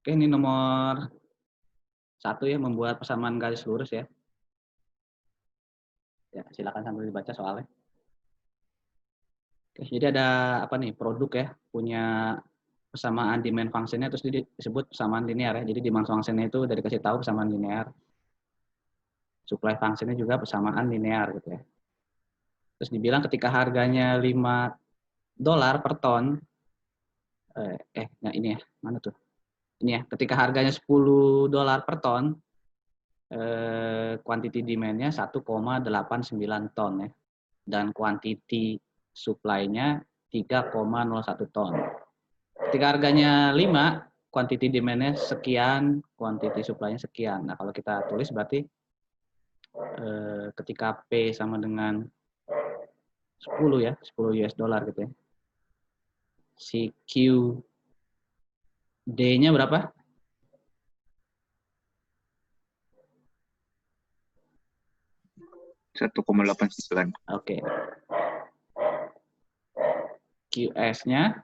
Oke, ini nomor 1 ya, membuat persamaan garis lurus ya. Ya, silakan sambil dibaca soalnya. Oke, jadi ada apa nih, produk ya, punya persamaan demand function-nya terus disebut persamaan linear ya. Jadi demand function-nya itu udah dikasih tahu persamaan linear. Supply function-nya juga persamaan linear gitu ya. Terus dibilang ketika harganya $5 per ton, nah ini ya, mana tuh? Ini ya, ketika harganya $10 per ton, quantity demand-nya 1,89 ton ya. Dan quantity supply-nya 3,01 ton. Ketika harganya 5, quantity demand-nya sekian, quantity supply-nya sekian. Nah, kalau kita tulis berarti ketika P sama dengan 10 ya, 10 US dollar gitu ya. Si QD-nya berapa? 1,89. Oke. QS-nya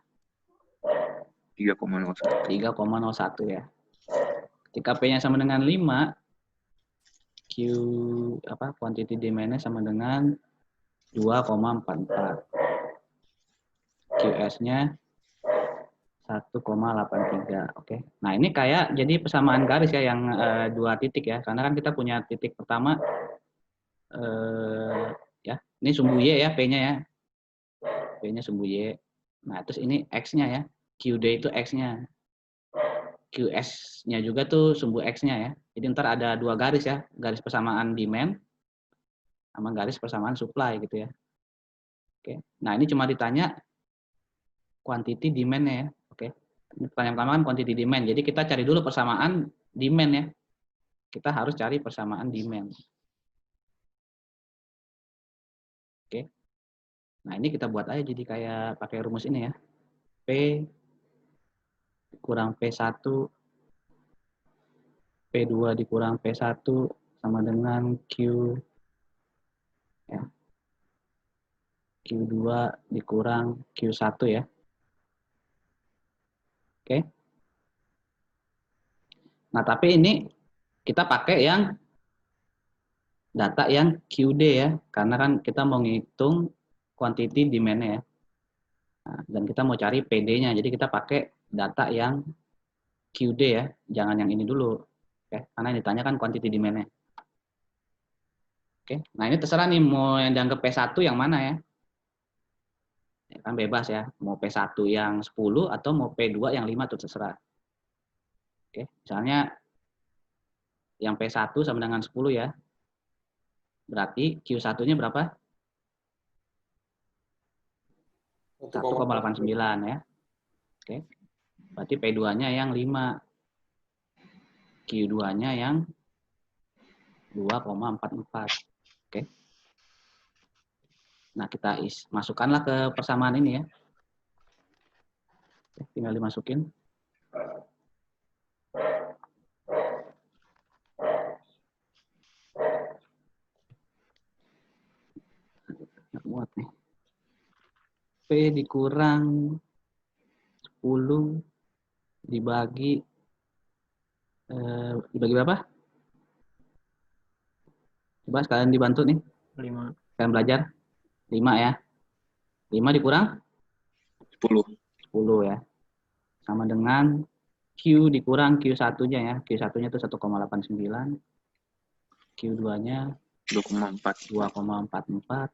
3,01. 3,01 ya. Ketika P-nya sama dengan 5, quantity demand-nya sama dengan 2,44. QS-nya 1,83. Oke. Nah, ini kayak jadi persamaan garis ya yang 2 titik ya. Karena kan kita punya titik pertama ya. Ini sumbu Y ya, P-nya ya. P-nya sumbu Y. Nah, terus ini X-nya ya. QD itu X-nya. QS-nya juga tuh sumbu X-nya ya. Jadi ntar ada 2 garis ya. Garis persamaan demand sama garis persamaan supply gitu ya. Oke. Nah, ini cuma ditanya quantity demand-nya ya. Oke. Pertanyaan pertama kan quantity demand. Jadi kita cari dulu persamaan demand ya. Kita harus cari persamaan demand. Oke. Nah, ini kita buat aja jadi kayak pakai rumus ini ya. P kurang P1, P2 dikurang P1 sama dengan Q ya. Q2 dikurang Q1 ya. Oke. Nah, tapi ini kita pakai yang data yang QD ya, karena kan kita mau ngitung quantity demand-nya ya. Nah, dan kita mau cari PD-nya, jadi kita pakai data yang QD ya, jangan yang ini dulu. Oke, karena yang ditanya kan quantity demand-nya. Oke, nah ini terserah nih mau yang dianggap P1 yang mana ya. Ya kan bebas ya, mau P1 yang 10 atau mau P2 yang 5 itu terserah. Oke, misalnya yang P1 sama dengan 10 ya. Berarti Q1-nya berapa? 1,89 ya. Oke. Berarti P2-nya yang 5. Q2-nya yang 2,44. Oke. Nah, kita masukkanlah ke persamaan ini ya. Tinggal dimasukin. Nggak muat nih. P dikurang 10 dibagi berapa? Coba sekalian dibantu nih. 5. Kalian belajar. 5 ya. 5 dikurang 10. 10 ya. Sama dengan Q dikurang Q1-nya ya. Q1-nya itu 1,89. Q2-nya 2,44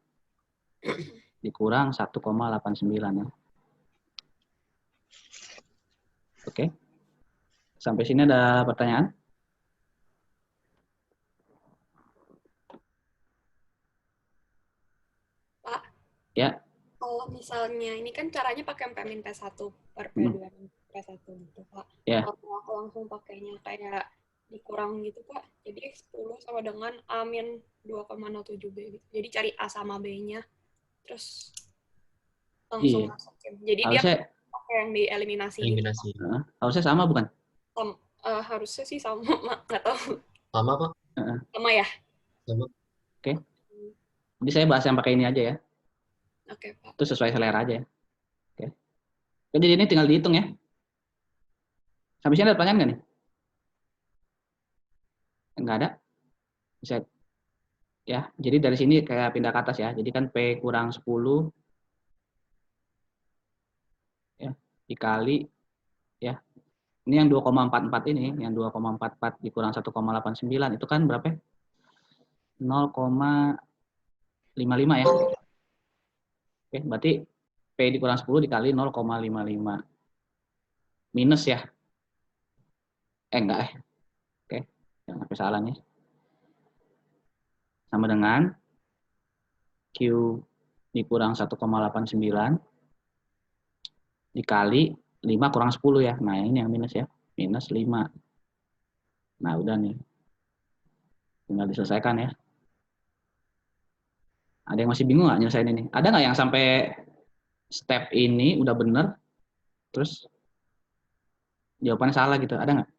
dikurang 1,89 ya. Oke. Sampai sini ada pertanyaan? Pak, Ya. kalau misalnya ini kan caranya pakai P-1 per P2 P1 gitu, Pak. Ya. Kalau aku langsung pakainya kayak dikurang gitu, Pak. Jadi 10 sama dengan A-2,07B gitu. Jadi cari A sama B-nya, terus langsung masukin. Jadi harusnya, dia pakai yang dieliminasi. Eliminasi. Gitu, harusnya sama bukan? harusnya sih sama, nggak tahu. Sama, Pak? Sama ya? Sama. Oke. Jadi saya bahas yang pakai ini aja ya. Oke, Pak. Itu sesuai selera aja ya. Oke. Jadi ini tinggal dihitung ya. Habisnya ada pertanyaan nggak nih? Nggak ada? Bisa ya. Jadi dari sini kayak pindah ke atas ya. Jadi kan P kurang 10 ya dikali ya. Ini yang 2,44 ini, yang 2,44 dikurang 1,89 itu kan berapa? 0,55 ya. Oke, berarti P dikurang 10 dikali 0,55. Minus ya. Enggak eh. Oke, jangan sampai salah nih. Sama dengan Q dikurang 1,89 dikali 5 kurang 10 ya. Nah, ini yang minus ya. Minus 5. Nah, udah nih. Tinggal diselesaikan ya. Ada yang masih bingung nggak nyelesain ini? Ada nggak yang sampai step ini udah bener, terus jawabannya salah gitu? Ada nggak?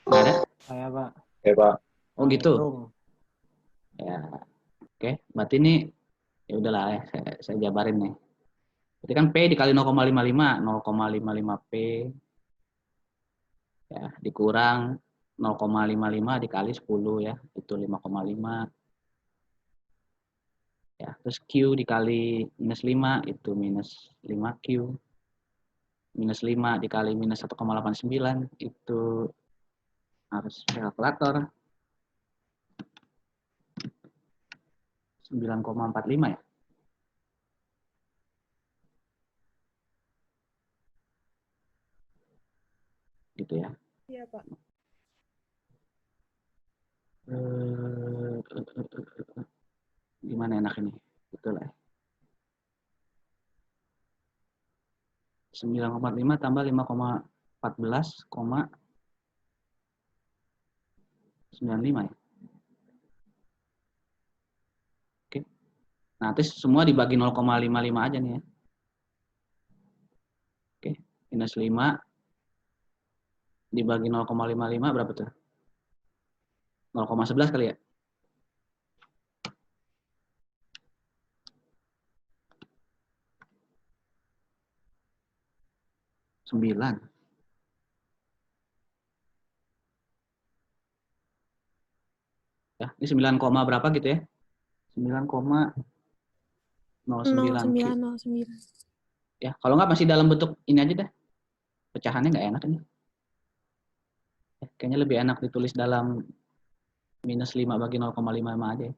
Nggak ada? Saya, Pak. Ya, Pak. Oh gitu. Hitung. Ya, oke. Berarti ini ya udahlah ya, saya jabarin nih. Berarti kan P dikali 0,55, 0,55 P ya dikurang 0,55 dikali 10 ya, itu 5,5 ya. Terus Q dikali minus 5 itu minus 5Q. Minus 5 dikali minus 1,89 itu harus kalkulator 9,45 ya. Gitu ya. Iya, Pak. Gimana enak ini? Betul ya. 9,45 tambah 5,14,95 ya. Oke. Nah, terus semua dibagi 0,55 aja nih ya. Oke. Minus 5 dibagi 0,55 berapa tuh? 0,11 kali ya? Sembilan. Ya, ini 9, berapa gitu ya? 9,09Q. 0909. Ya, kalau nggak masih dalam bentuk ini aja deh. Pecahannya nggak enak ini. Ya, kayaknya lebih enak ditulis dalam minus 5 bagi 0,55 aja ya.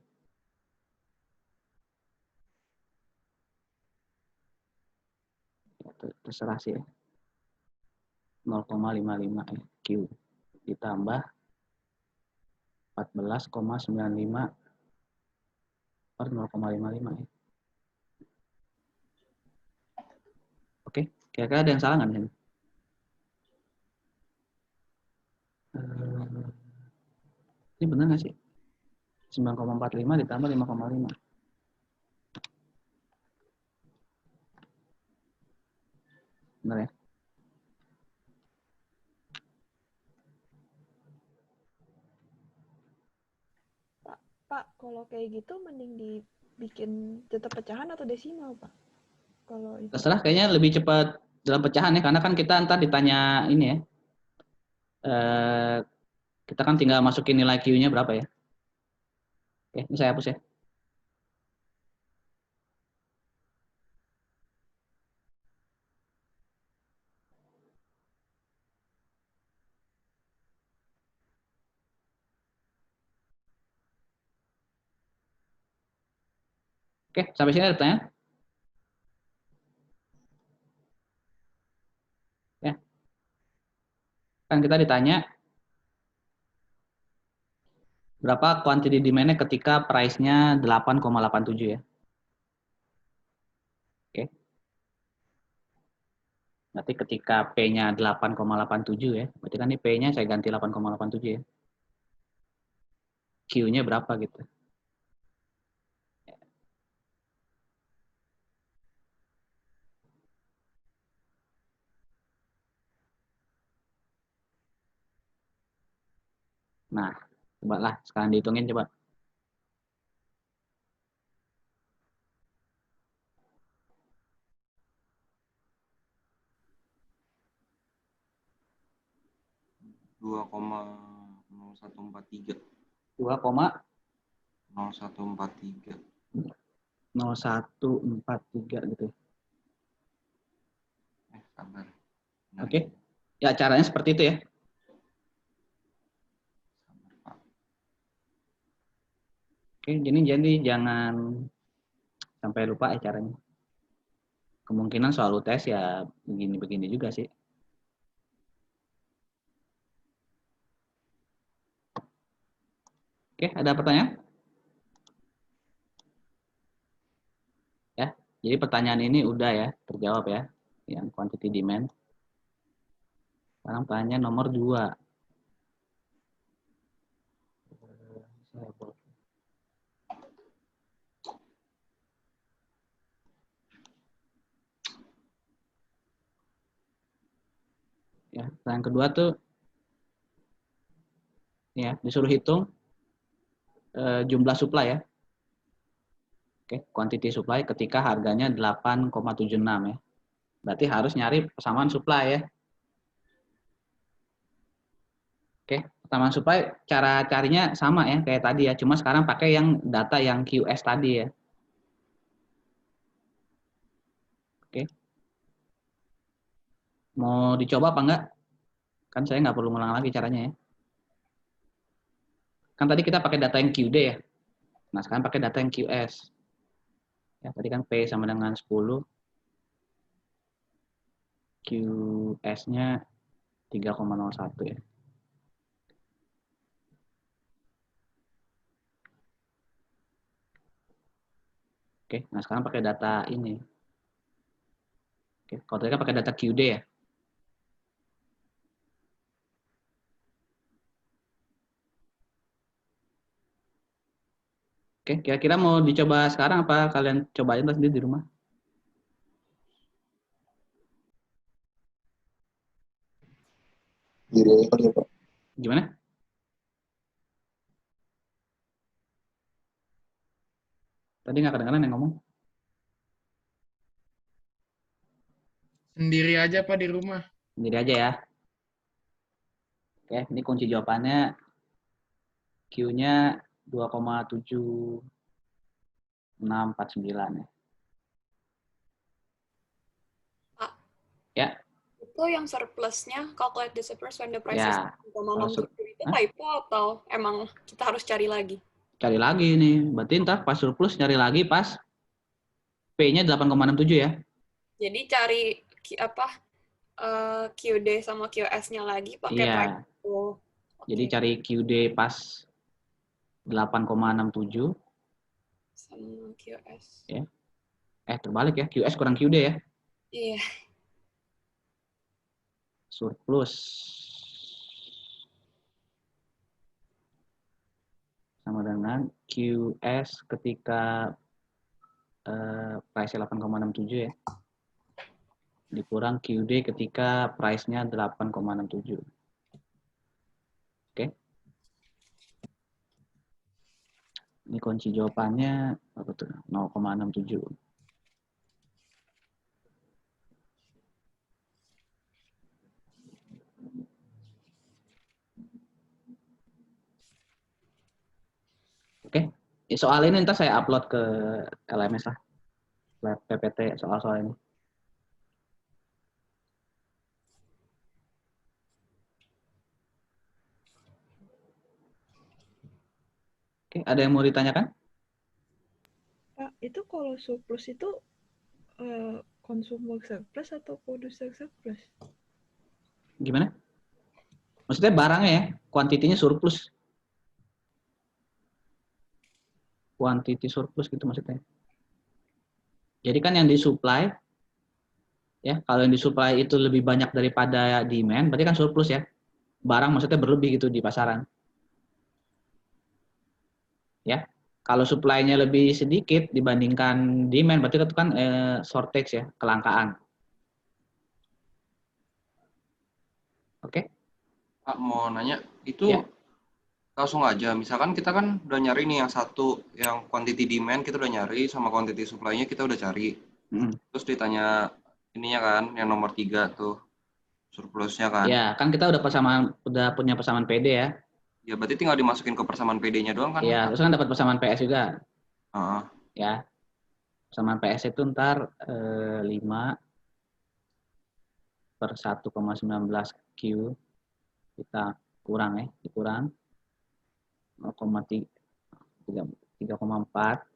Terserah sih ya. 0,55 Q ditambah 14,95 per 0,55 ya. Oke, kira-kira ada yang salah nggak nih? Ini benar nggak sih? 9,45 ditambah 5,5. Benar ya? Pak, kalau kayak gitu mending dibikin tetap pecahan atau desimal, Pak? Kalau itu. Terserah, kayaknya lebih cepat dalam pecahan ya, karena kan kita ntar ditanya ini ya. Kita kan tinggal masukin nilai Q-nya berapa ya. Oke, ini saya hapus ya. Oke, sampai sini ada pertanyaan? Ya. Kan kita ditanya berapa quantity demand-nya ketika price-nya 8,87 ya. Oke. Berarti ketika P-nya 8,87 ya. Berarti kan ini P-nya saya ganti 8,87 ya. Q-nya berapa gitu. Nah, coba lah sekarang dihitungin coba. 2,0143. 2,0143 0143. gitu. Sabar. Oke. Ya, caranya seperti itu ya. Sabar, Pak. Oke, jadi jangan sampai lupa ya caranya. Kemungkinan soal UTS ya begini-begini juga sih. Oke, ada pertanyaan? Ya, jadi pertanyaan ini udah ya terjawab ya, yang quantity demand. Sekarang pertanyaan nomor 2. Ya, pertanyaan kedua tuh ya disuruh hitung jumlah supply ya. Oke, quantity supply ketika harganya 8,76 ya. Berarti harus nyari persamaan supply ya. Oke, persamaan supply cara carinya sama ya kayak tadi ya, cuma sekarang pakai yang data yang QS tadi ya. Oke. Mau dicoba apa enggak? Kan saya nggak perlu ngulang lagi caranya ya. Kan tadi kita pakai data yang QD ya. Nah, sekarang pakai data yang QS. Ya, tadi kan P sama dengan 10. QS-nya 3,01 ya. Oke, nah sekarang pakai data ini. Oke, kalau tadi kan pakai data QD ya. Oke, kira-kira mau dicoba sekarang apa kalian cobain sendiri di rumah? Jadi aja, Pak. Gimana? Tadi nggak kedengeran yang ngomong. Sendiri aja Pak di rumah. Sendiri aja ya. Oke, ini kunci jawabannya Q-nya 2,7649 ya. Pak, Ya, itu yang surplusnya calculate the surplus when the price is ya. Kalau 0,67 itu Hah? typo atau emang kita harus cari lagi? Cari lagi nih. Berarti ntar pas surplus nyari lagi pas P-nya 8,67 ya. Jadi cari QD sama QS-nya lagi pakai Iya. price. Oh, Jadi cari QD pas 8,67 sama QS. ya. Terbalik ya. QS kurang QD ya. Iya. Surplus sama dengan QS ketika price 8,67 ya. Dikurang QD ketika price-nya 8,67. Oke. Ini kunci jawabannya apa tuh? 0,67. Oke. Soal ini ntar saya upload ke LMS lah. Lab PPT soal-soal ini. Oke, ada yang mau ditanyakan? Pak, itu kalau surplus itu consumer surplus atau producer surplus? Gimana? Maksudnya barangnya ya, kuantitinya surplus. Quantity surplus gitu maksudnya. Jadi kan yang disuplai, ya kalau yang disuplai itu lebih banyak daripada demand, berarti kan surplus ya. Barang maksudnya berlebih gitu di pasaran. Ya, kalau supply-nya lebih sedikit dibandingkan demand, berarti itu kan shortage ya, kelangkaan. Oke? Pak mau nanya, itu Ya. langsung aja, misalkan kita kan udah nyari nih yang satu, yang quantity demand kita udah nyari, sama quantity supply-nya kita udah cari. Terus ditanya ininya kan, yang nomor 3 tuh. surplusnya kan. Ya, kan kita udah punya persamaan PD ya. Ya berarti tinggal dimasukin ke persamaan PD-nya doang kan? Iya, terus kan dapat persamaan PS juga. Heeh. Ya, persamaan PS itu ntar 5 per 1,19 Q kita kurang ya, dikurang 0,3,4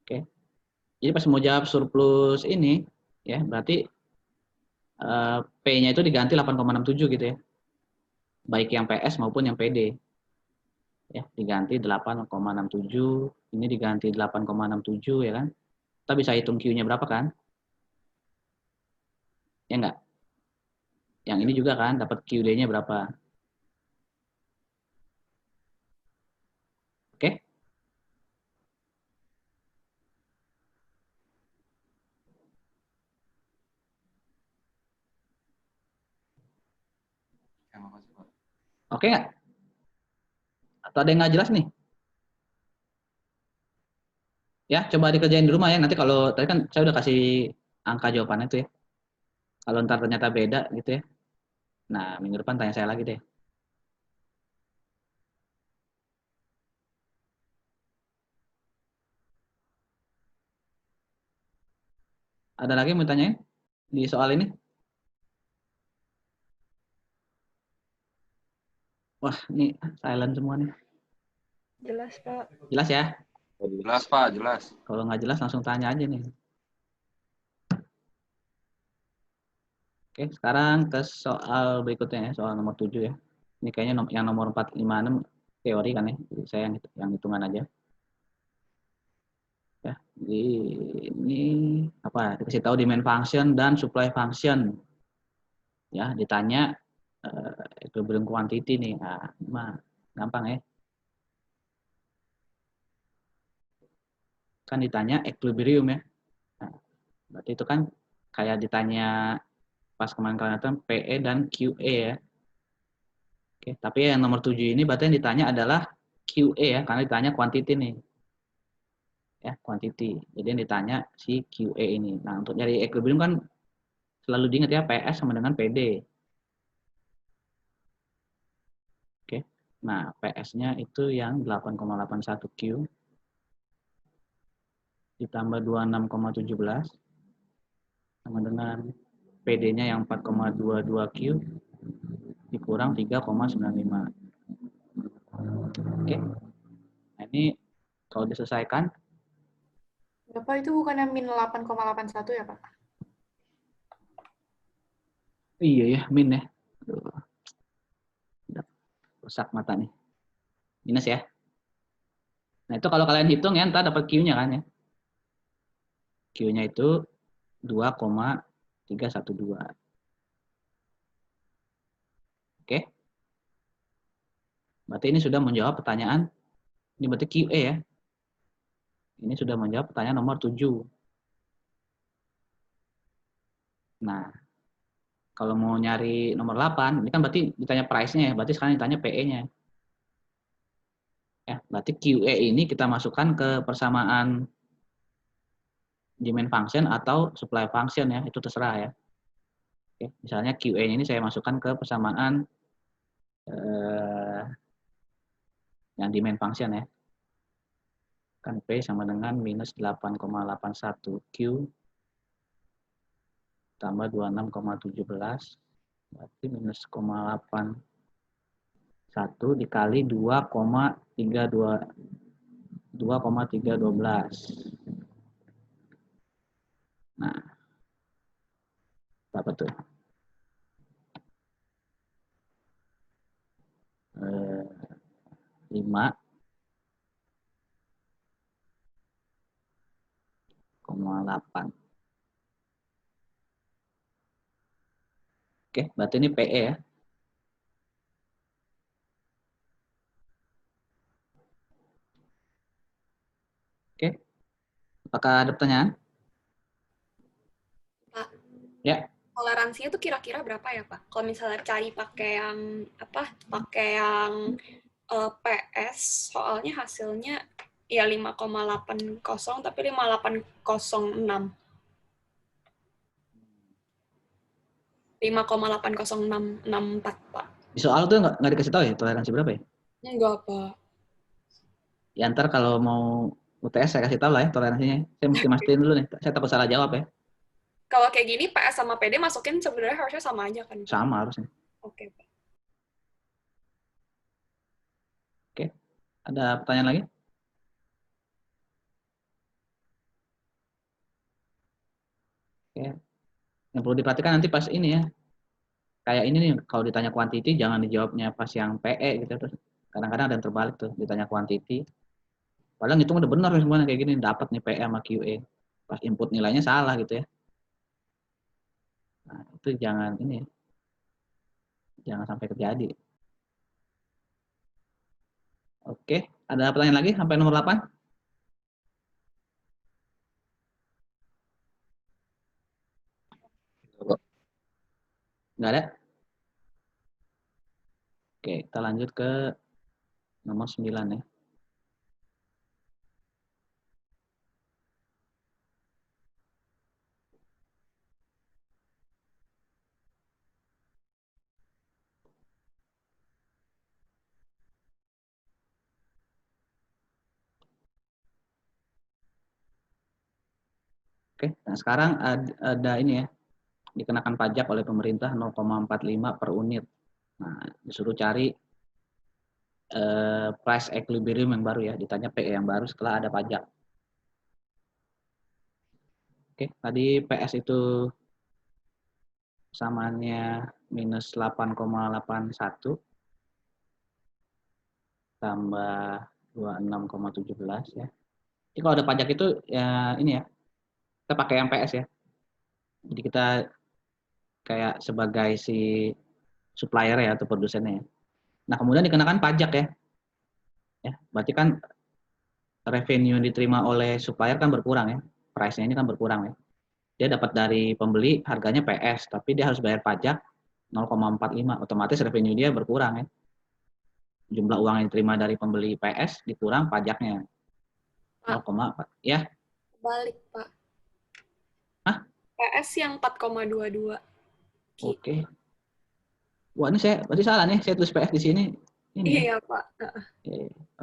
Oke. Jadi pas mau jawab surplus ini ya, berarti P-nya itu diganti 8,67 gitu ya. Baik yang PS maupun yang PD. Ya, diganti 8,67, ini diganti 8,67 ya kan. Kita bisa hitung Q-nya berapa kan? Ya enggak? Yang ini juga kan dapat QD-nya berapa? Oke? Ya, makasih, Pak. Oke nggak? Atau ada yang nggak jelas nih? Ya, coba dikerjain di rumah ya. Nanti kalau tadi kan saya udah kasih angka jawabannya itu ya. Kalau ntar ternyata beda gitu ya. Nah, minggu depan tanya saya lagi deh. Ada lagi yang mau tanyain di soal ini? Wah, ini silent semua nih. Jelas, Pak. Jelas ya? Jelas, Pak, jelas. Kalau nggak jelas langsung tanya aja nih. Oke, sekarang ke soal berikutnya ya, soal nomor 7 ya. Ini kayaknya yang nomor 4, 5, 6 teori kan ya. Jadi saya yang hitungan aja. Ya, jadi ini apa? Dikasih tahu demand function dan supply function. Ya, ditanya equilibrium quantity nih. Nah, ini mah gampang ya. Kan ditanya equilibrium ya. Nah, berarti itu kan kayak ditanya pas kemarin itu PE dan QE ya. Oke, tapi yang nomor 7 ini berarti yang ditanya adalah QE ya, karena ditanya quantity nih. Ya, quantity. Jadi yang ditanya si QE ini. Nah, untuk nyari equilibrium kan selalu diingat ya, PS sama dengan PD. Oke. Nah, PS-nya itu yang 8,81 Q ditambah 26,17 sama dengan PD-nya yang 4,22 Q dikurang 3,95. Oke. Nah, ini kalau diselesaikan, Bapak itu bukannya min 8,81 ya, Pak? iya ya, min ya. Aduh, udah rusak mata nih. Minus ya. Nah, itu kalau kalian hitung ya, ntar dapat Q-nya kan ya. Q-nya itu 2,312. Oke. Berarti ini sudah menjawab pertanyaan, ini berarti QE ya. Ini sudah menjawab pertanyaan nomor 7. Nah, kalau mau nyari nomor 8, ini kan berarti ditanya price-nya ya, berarti sekarang ditanya PE-nya. Ya, berarti QE ini kita masukkan ke persamaan demand function atau supply function ya, itu terserah ya. Oke, misalnya QE ini saya masukkan ke persamaan yang demand function ya. Kan P sama dengan minus 8,81 Q tambah 26,17 berarti minus 0,81 dikali 2,312. Nah, berapa tuh? 5,8. Oke, berarti ini PE ya. Oke, apakah ada pertanyaan? Pak, Ya, toleransinya tuh kira-kira berapa ya, Pak? Kalau misalnya cari pakai yang apa? Pakai yang PS soalnya hasilnya ya 5,80 tapi 5806. 5,80664, Pak. Di soal tuh nggak dikasih tahu ya toleransi berapa ya? Enggak, Pak. Ya ntar kalau mau UTS saya kasih tahu lah ya toleransinya. Saya mesti mastiin dulu nih. Saya takut salah jawab ya. Kalau kayak gini PS sama PD masukin sebenarnya harusnya sama aja kan, Pak? Sama harusnya. Oke, Pak. Oke. Ada pertanyaan lagi? Oke. Yang perlu diperhatikan nanti pas ini ya. Kayak ini nih, kalau ditanya quantity jangan dijawabnya pas yang PE gitu. Terus kadang-kadang ada yang terbalik tuh, ditanya quantity. Padahal ngitung udah benar nih semuanya kayak gini, dapat nih PE sama QE. Pas input nilainya salah gitu ya. Nah, itu jangan ini ya. Jangan sampai terjadi. Oke, ada pertanyaan lagi sampai nomor 8? Nggak ada? Oke, kita lanjut ke nomor 9 ya. Oke, nah sekarang ada ini ya, dikenakan pajak oleh pemerintah 0,45 per unit. Nah, disuruh cari price equilibrium yang baru ya, ditanya PE yang baru setelah ada pajak. Oke, tadi PS itu samaannya minus 8,81 tambah 26,17 ya. Jadi kalau ada pajak itu ya ini ya, kita pakai yang PS ya. Jadi kita kayak sebagai si supplier ya atau produsennya ya. Nah, kemudian dikenakan pajak ya. Ya, berarti kan revenue yang diterima oleh supplier kan berkurang ya. Price-nya ini kan berkurang ya. Dia dapat dari pembeli harganya PS, tapi dia harus bayar pajak 0,45. Otomatis revenue dia berkurang ya. Jumlah uang yang diterima dari pembeli PS dikurang pajaknya. 0,4. Ya. Balik, Pak. Hah? PS yang 4,22. Oke. Wah, ini saya berarti salah nih. Saya tulis PS di sini. Ini ya. Iya, Pak.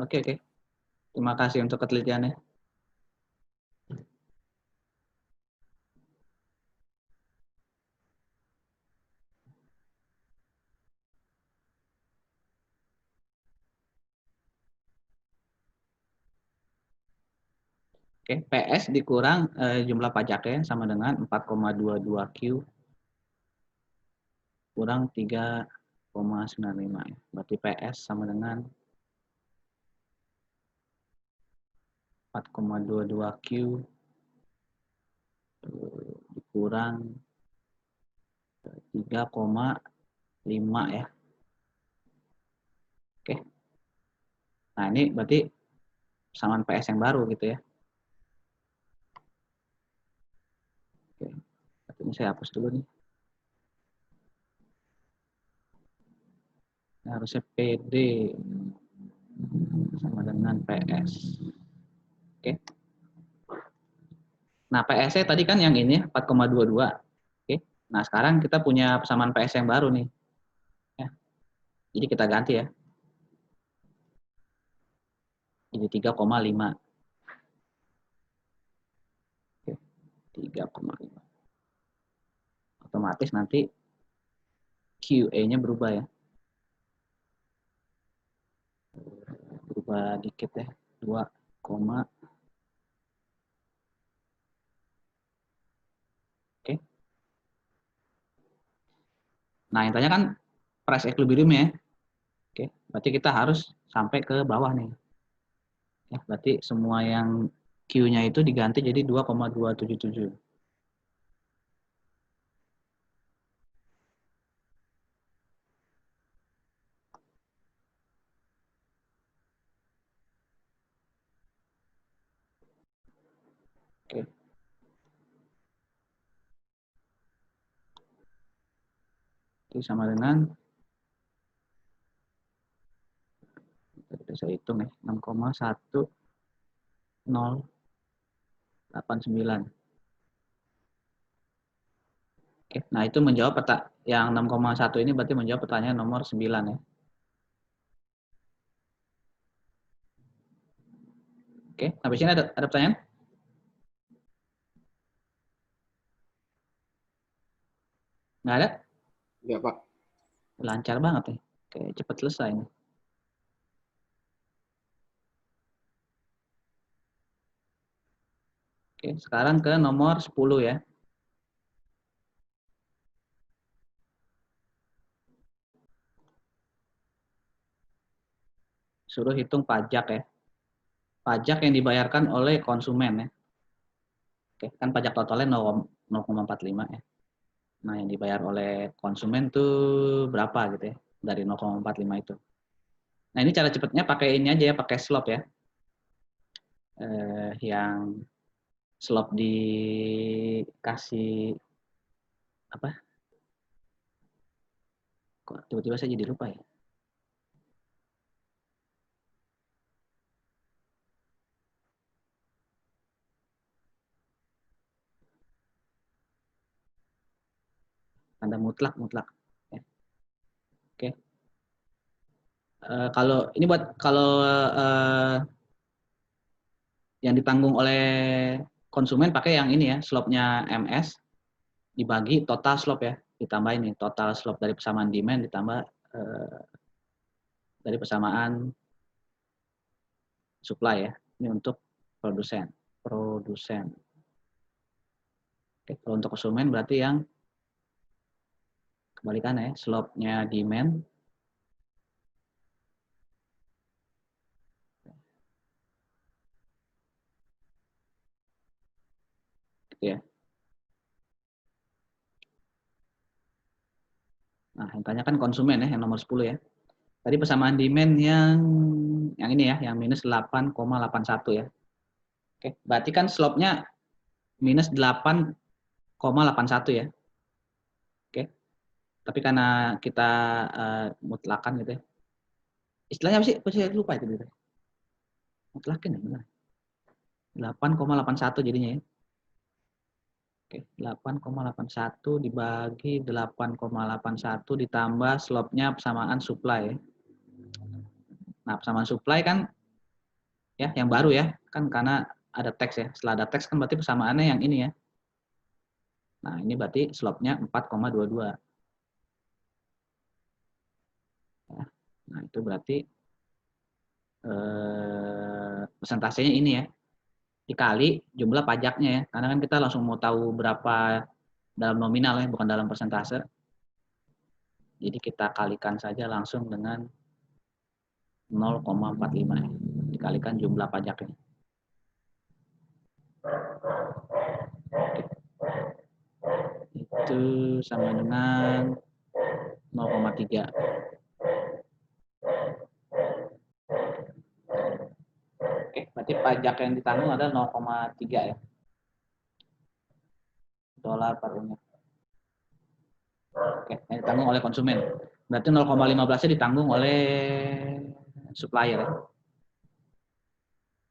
Oke. Terima kasih untuk ketelitiannya. Oke, PS dikurang jumlah pajaknya sama dengan 4,22 Q kurang 3,95 ya. Berarti PS sama dengan 4,22 Q dikurang 3,5 ya. Oke. Nah, ini berarti samaan PS yang baru gitu ya. Oke. Ini saya hapus dulu nih. Nah, harusnya PD sama dengan PS. Oke. Nah, PS-nya tadi kan yang ini 4,22. Oke. Nah, sekarang kita punya persamaan PS yang baru nih. Ya. Jadi kita ganti ya. Jadi 3,5. Oke. 3,5. Otomatis nanti QA-nya berubah ya. Berubah dikit ya. 2, oke. Nah, yang tanya kan price equilibrium ya. Oke, berarti kita harus sampai ke bawah nih. Ya, berarti semua yang Q-nya itu diganti jadi 2,277. Oke. Itu sama dengan saya hitung nih, 6,1089. Oke, nah itu menjawab yang 6,1 ini berarti menjawab pertanyaan nomor 9 ya. Oke, sampai sini ada pertanyaan? Nggak ada? Ya, Pak. Lancar banget nih. Oke, cepat selesai nih. Oke, sekarang ke nomor 10 ya. Suruh hitung pajak ya. Pajak yang dibayarkan oleh konsumen ya. Oke, kan pajak totalnya 0,45 ya. Nah, yang dibayar oleh konsumen tuh berapa gitu ya, dari 0,45 itu. Nah, ini cara cepatnya pakai ini aja ya, pakai slop ya. Yang slop dikasih apa? Kok tiba-tiba saya jadi lupa ya? Tanda mutlak. Ya. Oke. Kalau ini buat yang ditanggung oleh konsumen pakai yang ini ya, slopnya MS dibagi total slop ya, ditambah ini total slop dari persamaan demand ditambah dari persamaan supply ya. Ini untuk produsen. Oke, kalau untuk konsumen berarti yang kebalikannya ya, slopnya demand gitu ya. Nah, yang tanya kan konsumen ya, yang nomor 10 ya. Tadi persamaan demand yang ini ya, yang minus 8,81 ya. Oke, berarti kan slopnya minus 8,81 ya. Oke. Tapi karena kita mutlakan gitu ya. Istilahnya apa sih? Saya lupa itu gitu. Mutlakin ya benar. 8,81 jadinya ya. Oke, 8,81 dibagi 8,81 ditambah slopnya persamaan supply ya. Nah, persamaan supply kan ya yang baru ya, kan karena ada teks ya. Setelah ada teks kan berarti persamaannya yang ini ya. Nah, ini berarti slopnya 4,22. Ya. Nah, itu berarti persentasenya ini ya. Dikali jumlah pajaknya ya. Karena kan kita langsung mau tahu berapa dalam nominal ya, bukan dalam persentase. Jadi kita kalikan saja langsung dengan 0,45 ya. Dikalikan jumlah pajaknya. Itu sama dengan 0,3. Oke, berarti pajak yang ditanggung adalah 0,3 ya. Dolar per unit. Oke, yang ditanggung oleh konsumen. Berarti 0,15-nya ditanggung oleh supplier ya.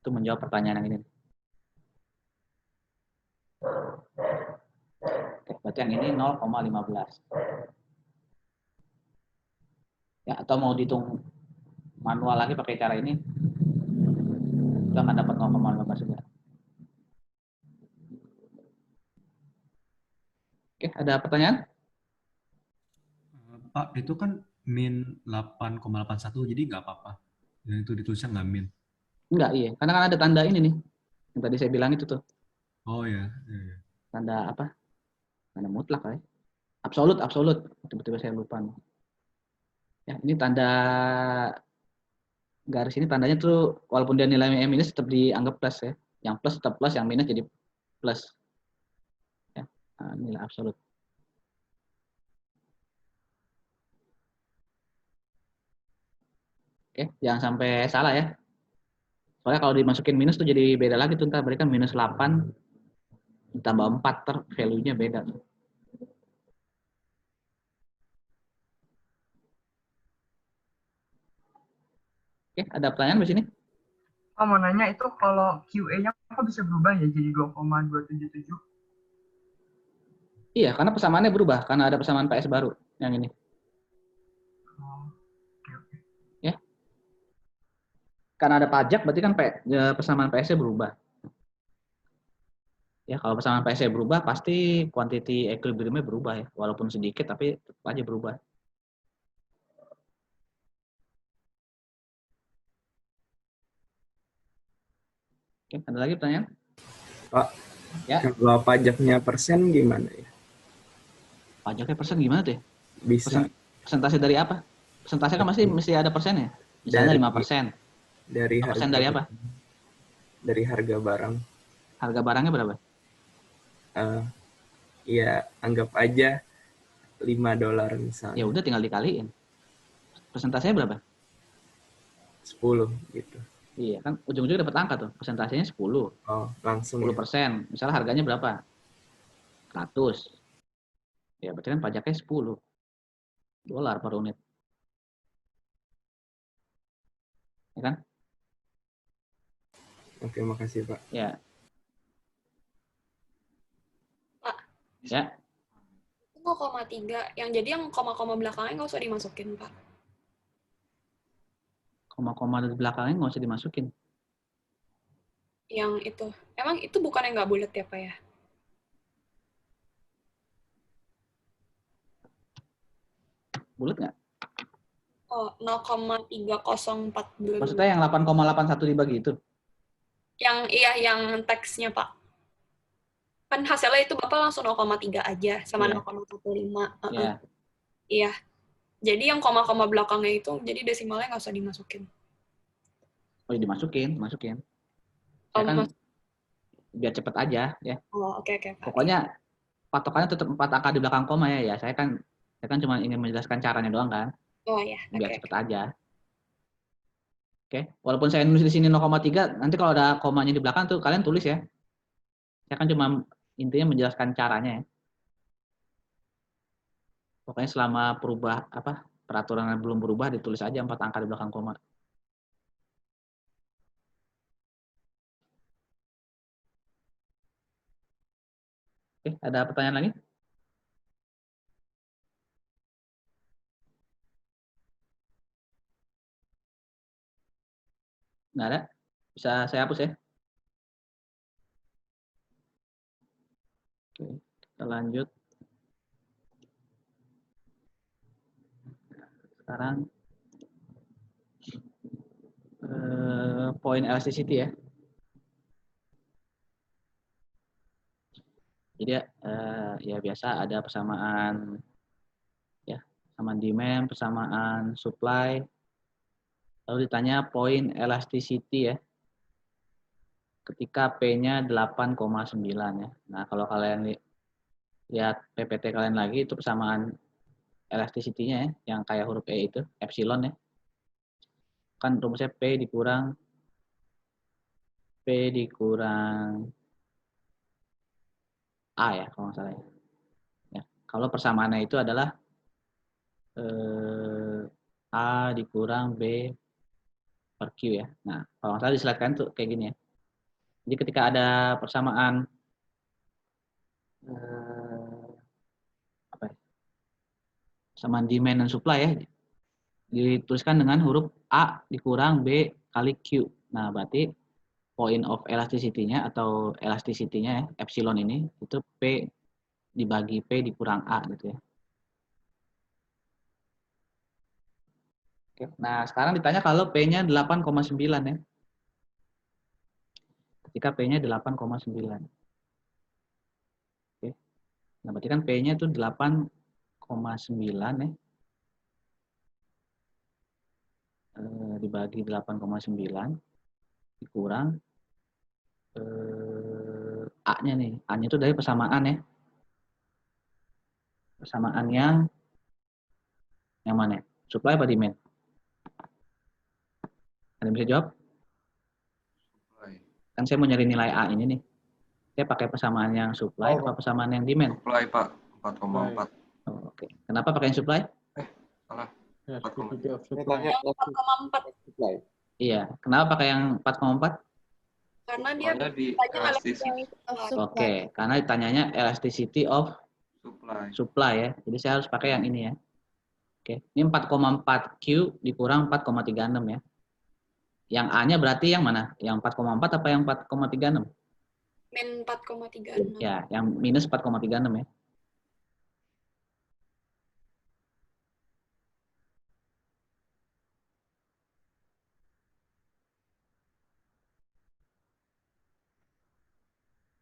Itu menjawab pertanyaan yang ini. Oke, berarti yang ini 0,15. Ya, atau mau dihitung manual lagi pakai cara ini, kita akan dapat 0,15 juga. Oke, ada pertanyaan? Pak, itu kan min 8,81, jadi nggak apa-apa. Dan itu ditulisnya nggak min. Enggak, iya. Karena kan ada tanda ini nih. Yang tadi saya bilang itu tuh. Oh ya. Tanda apa? Tanda mutlak ya. Absolut. Tiba-tiba saya lupa. Ya, ini tanda garis ini tandanya tuh walaupun dia nilainya minus tetap dianggap plus ya. Yang plus tetap plus, yang minus jadi plus. Ya, nilai absolut. Oke, jangan sampai salah ya. Soalnya kalau dimasukin minus tuh jadi beda lagi tuh, ntar berikan minus 8 ditambah 4 value-nya beda. Oke, ada pertanyaan di sini? Oh, mau nanya itu kalau QA-nya kok bisa berubah ya jadi 2,277? Iya, karena persamaannya berubah karena ada persamaan PS baru yang ini. Oh, oke. Ya. Karena ada pajak berarti kan persamaan PS-nya berubah. Ya, kalau persamaan PS-nya berubah pasti quantity equilibrium-nya berubah ya, walaupun sedikit tapi tetap aja berubah. Oke, ada lagi pertanyaan? Pak, Ya. kalau pajaknya persen gimana ya? Pajaknya persen gimana tuh ya? Bisa Persentase dari apa? Persentase kan mesti ada persennya. Misalnya 5%. dari Persen dari apa? Dari harga barang. Harga barangnya berapa? Ya anggap aja $5 misalnya. Ya udah tinggal dikaliin. Persentasenya berapa? 10 gitu. Iya kan ujung-ujungnya dapat angka tuh. Persentasenya 10. Oh, langsung 10%. Misalnya harganya berapa? 100. Ya berarti kan pajaknya $10 per unit. Ya kan? Oke, makasih Pak. Ya. Pak. Ya. 0,3. Yang jadi yang koma-koma belakangnya nggak usah dimasukin, Pak. Koma-koma di belakangnya nggak usah dimasukin. Yang itu. Emang itu bukan yang nggak bulat ya, Pak ya? Bulat nggak? Oh, 0,3042. Maksudnya yang 8,81 dibagi itu? Yang iya, yang teksnya, Pak. Kan hasilnya itu Bapak langsung 0,3 aja sama 0,15. Iya. Iya. Jadi yang koma-koma belakangnya itu, jadi desimalnya nggak usah dimasukin. Oh, ya dimasukin. Oh, Ya kan biar cepet aja ya. Oh, oke. Pokoknya patokannya tetap 4 angka di belakang koma ya. Saya kan cuma ingin menjelaskan caranya doang kan. Oh ya, Biar cepet aja. Oke. Walaupun saya nulis di sini 0,3, nanti kalau ada komanya di belakang tuh kalian tulis ya. Saya kan cuma intinya menjelaskan caranya ya. Pokoknya selama peraturan belum berubah ditulis aja 4 angka di belakang koma. Oke, ada pertanyaan lagi? Nggak ada? Bisa saya hapus ya? Oke, kita lanjut. Sekarang poin elasticity ya. Jadi ya biasa ada persamaan ya, persamaan demand, persamaan supply. Lalu ditanya poin elasticity ya. Ketika P-nya 8,9 ya. Nah, kalau kalian lihat PPT kalian lagi itu persamaan elasticity-nya ya, yang kayak huruf E itu, epsilon ya. Kan rumusnya P dikurang A ya kalau nggak salah ya. Kalau persamaannya itu adalah A dikurang B per Q ya. Nah, kalau nggak salah di slide kan tuh kayak gini ya. Jadi ketika ada persamaan persamaan demand dan supply ya, dituliskan dengan huruf A dikurang B kali Q. Nah, berarti point of elasticity-nya atau elasticity-nya ya, epsilon ini itu P dibagi P dikurang A gitu ya. Oke. Nah, sekarang ditanya kalau P-nya 8,9 ya. Ketika P-nya 8,9. Oke. Nah, berarti kan P-nya itu 8,9 ya. Dibagi 8,9 dikurang A-nya nih. A-nya itu dari persamaan ya. Persamaan yang mana? Supply apa demand? Ada yang bisa jawab? Supply. Kan saya mau nyari nilai A ini nih. Saya pakai persamaan yang supply apa persamaan yang demand? Supply, Pak. 4,4. Oh, oke. Kenapa pakai yang supply? Salah. Ya, 4,4. certificate of Yang supply. 4,4. Supply. Iya. Kenapa pakai yang 4,4? Karena dia Soalnya di tanya elasticity Oke, karena ditanyanya elasticity of supply. supply ya. Jadi saya harus pakai yang ini ya. Oke, ini 4,4 Q dikurang 4,36 ya. Yang A-nya berarti yang mana? Yang 4,4 apa yang 4,36? min 4,36. Ya, yang minus 4,36 ya.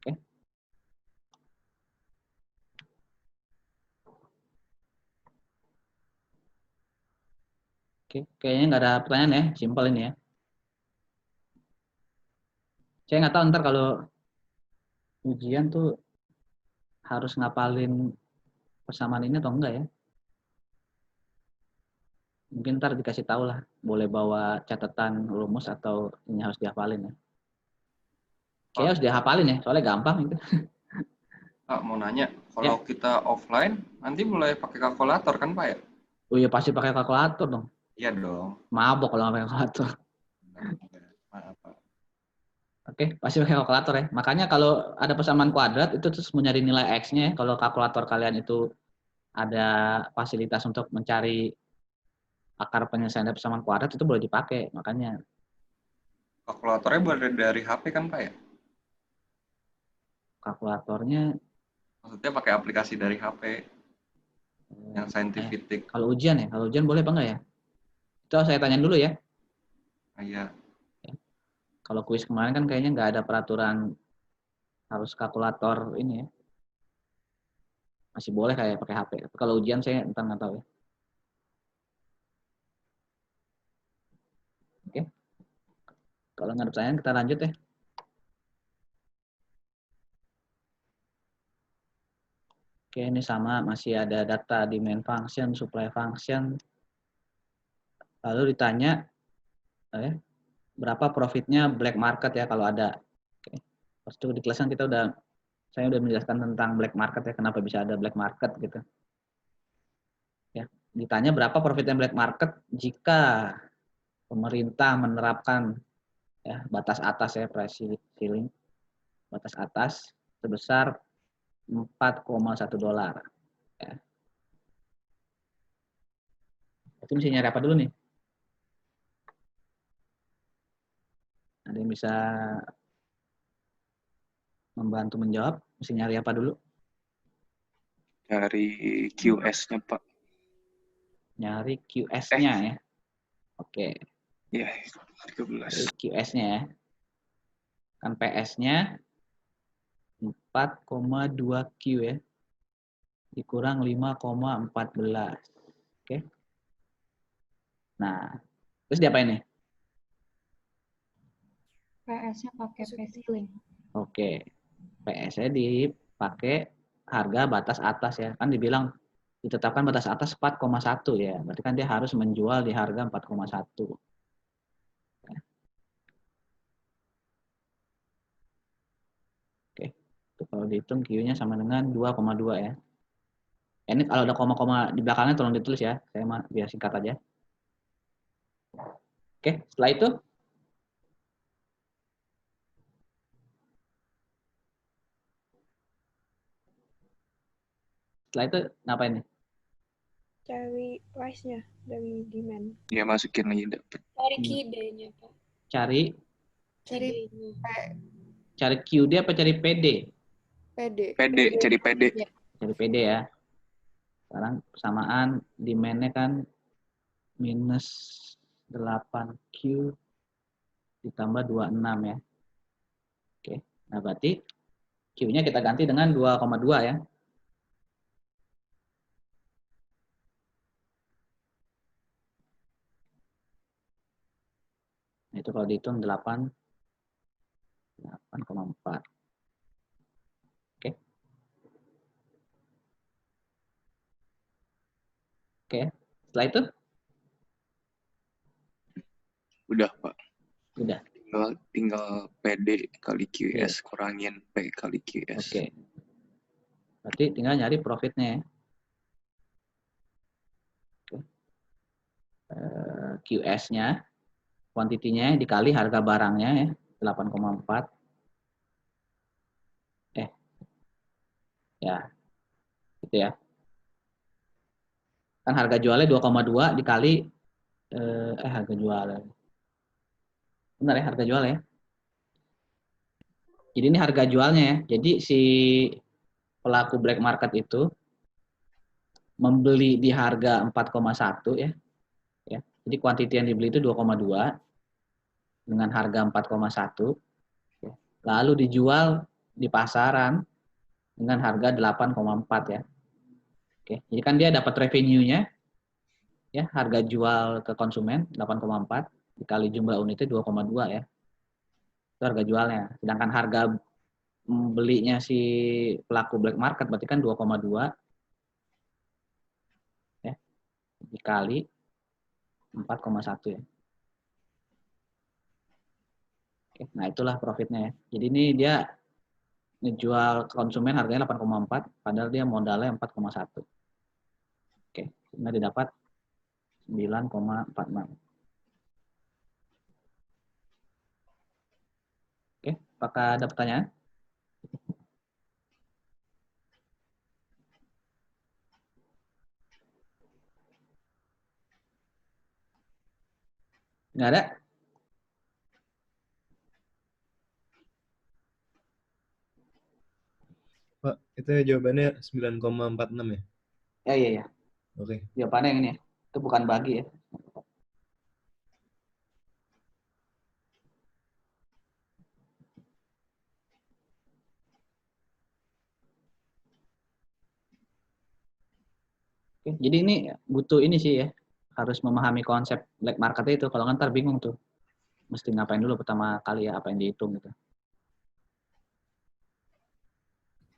Oke. Oke, kayaknya nggak ada pertanyaan ya, simpel ini ya. Saya nggak tahu ntar kalau ujian tuh harus ngapalin persamaan ini atau enggak ya. Mungkin ntar dikasih tahu lah, boleh bawa catatan rumus atau ini harus dihafalin ya. Kayaknya harus dihafalin ya, soalnya gampang itu. Pak, mau nanya, kalau kita offline, nanti mulai pakai kalkulator kan Pak ya? Oh iya pasti pakai kalkulator dong. Iya dong. Mabok kalau nggak pakai kalkulator. Maaf, Pak. Oke, pasti pakai kalkulator ya. Makanya kalau ada persamaan kuadrat itu terus mau nyari nilai X-nya ya. Kalau kalkulator kalian itu ada fasilitas untuk mencari akar penyelesaian dari persamaan kuadrat itu boleh dipakai. Makanya Kalkulatornya boleh dari HP kan Pak ya? kalkulatornya Maksudnya pakai aplikasi dari HP yang scientific. kalau ujian ya, kalau ujian boleh apa enggak ya? Itu saya tanyain dulu ya. Iya. Kalau kuis kemarin kan kayaknya nggak ada peraturan harus kalkulator ini ya. Masih boleh kayak pakai HP. Tapi kalau ujian saya entar nggak tahu ya. Oke. Kalau nggak ada pertanyaan kita lanjut ya. Oke, ini sama masih ada data demand function, supply function. Lalu ditanya berapa profitnya black market ya kalau ada. Oke. Pas itu di kelas kan saya udah menjelaskan tentang black market ya, kenapa bisa ada black market gitu. Ya, ditanya berapa profitnya black market jika pemerintah menerapkan ya batas atas ya price ceiling, batas atas sebesar $4,1 ya. Itu mesti nyari apa dulu nih? Ada yang bisa membantu menjawab? Mesti nyari apa dulu? Dari QS-nya, Pak. Nyari QS-nya ya. Oke. Iya, 13. QS-nya ya. Kan PS-nya 4,2 Q ya. Dikurang 5,14. Oke. Nah, terus diapain nih? PS-nya pakai P-ceiling. Oke. PS-nya dipakai harga batas atas ya. Kan dibilang ditetapkan batas atas 4,1 ya. Berarti kan dia harus menjual di harga 4,1. Oke. Itu kalau dihitung Q-nya sama dengan 2,2 ya. Ini kalau ada koma-koma di belakangnya tolong ditulis ya. Saya biar singkat aja. Oke, setelah itu ngapain nih? Cari price-nya dari demand. Ya, masukin lagi dapat. Cari QD-nya, Pak. Cari QD-nya. QD apa cari PD? PD. Cari PD. Cari PD ya. Sekarang persamaan demand-nya kan minus 8Q ditambah 26 ya. Oke, nah berarti Q-nya kita ganti dengan 2,2 ya. Nah, itu kalau dihitung 8,4. Oke. Oke, setelah itu? Udah, Pak. Udah. Tinggal PD kali QS kurangin P kali QS. Oke. Berarti tinggal nyari profitnya ya. QS-nya kuantitinya dikali harga barangnya ya, 8,4. Ya, gitu ya. Kan harga jualnya 2,2 dikali harga jualnya. Benar ya, harga jualnya ya. Jadi ini harga jualnya ya. Jadi si pelaku black market itu membeli di harga 4,1 ya. Ya. Jadi kuantiti yang dibeli itu 2,2 dengan harga 4,1 ya. Lalu dijual di pasaran dengan harga 8,4 ya. Oke, jadi kan dia dapat revenue-nya ya, harga jual ke konsumen 8,4 dikali jumlah unitnya 2,2 ya. Itu harga jualnya. Sedangkan harga belinya si pelaku black market berarti kan 2,2 ya dikali 4,1 ya. Oke, nah itulah profitnya ya. Jadi ini dia ngejual ke konsumen harganya 8,4 padahal dia modalnya 4,1. Oke, sehingga didapat 9,46. Oke, apakah ada pertanyaan? Nggak ada? Pak, itu jawabannya 9,46 ya? Iya. Oke. Jawabannya yang ini ya. Itu bukan bagi ya. Oke, jadi ini butuh ini sih ya. Harus memahami konsep black market itu. Kalau ntar bingung tuh. Mesti ngapain dulu pertama kali ya, apa yang dihitung gitu.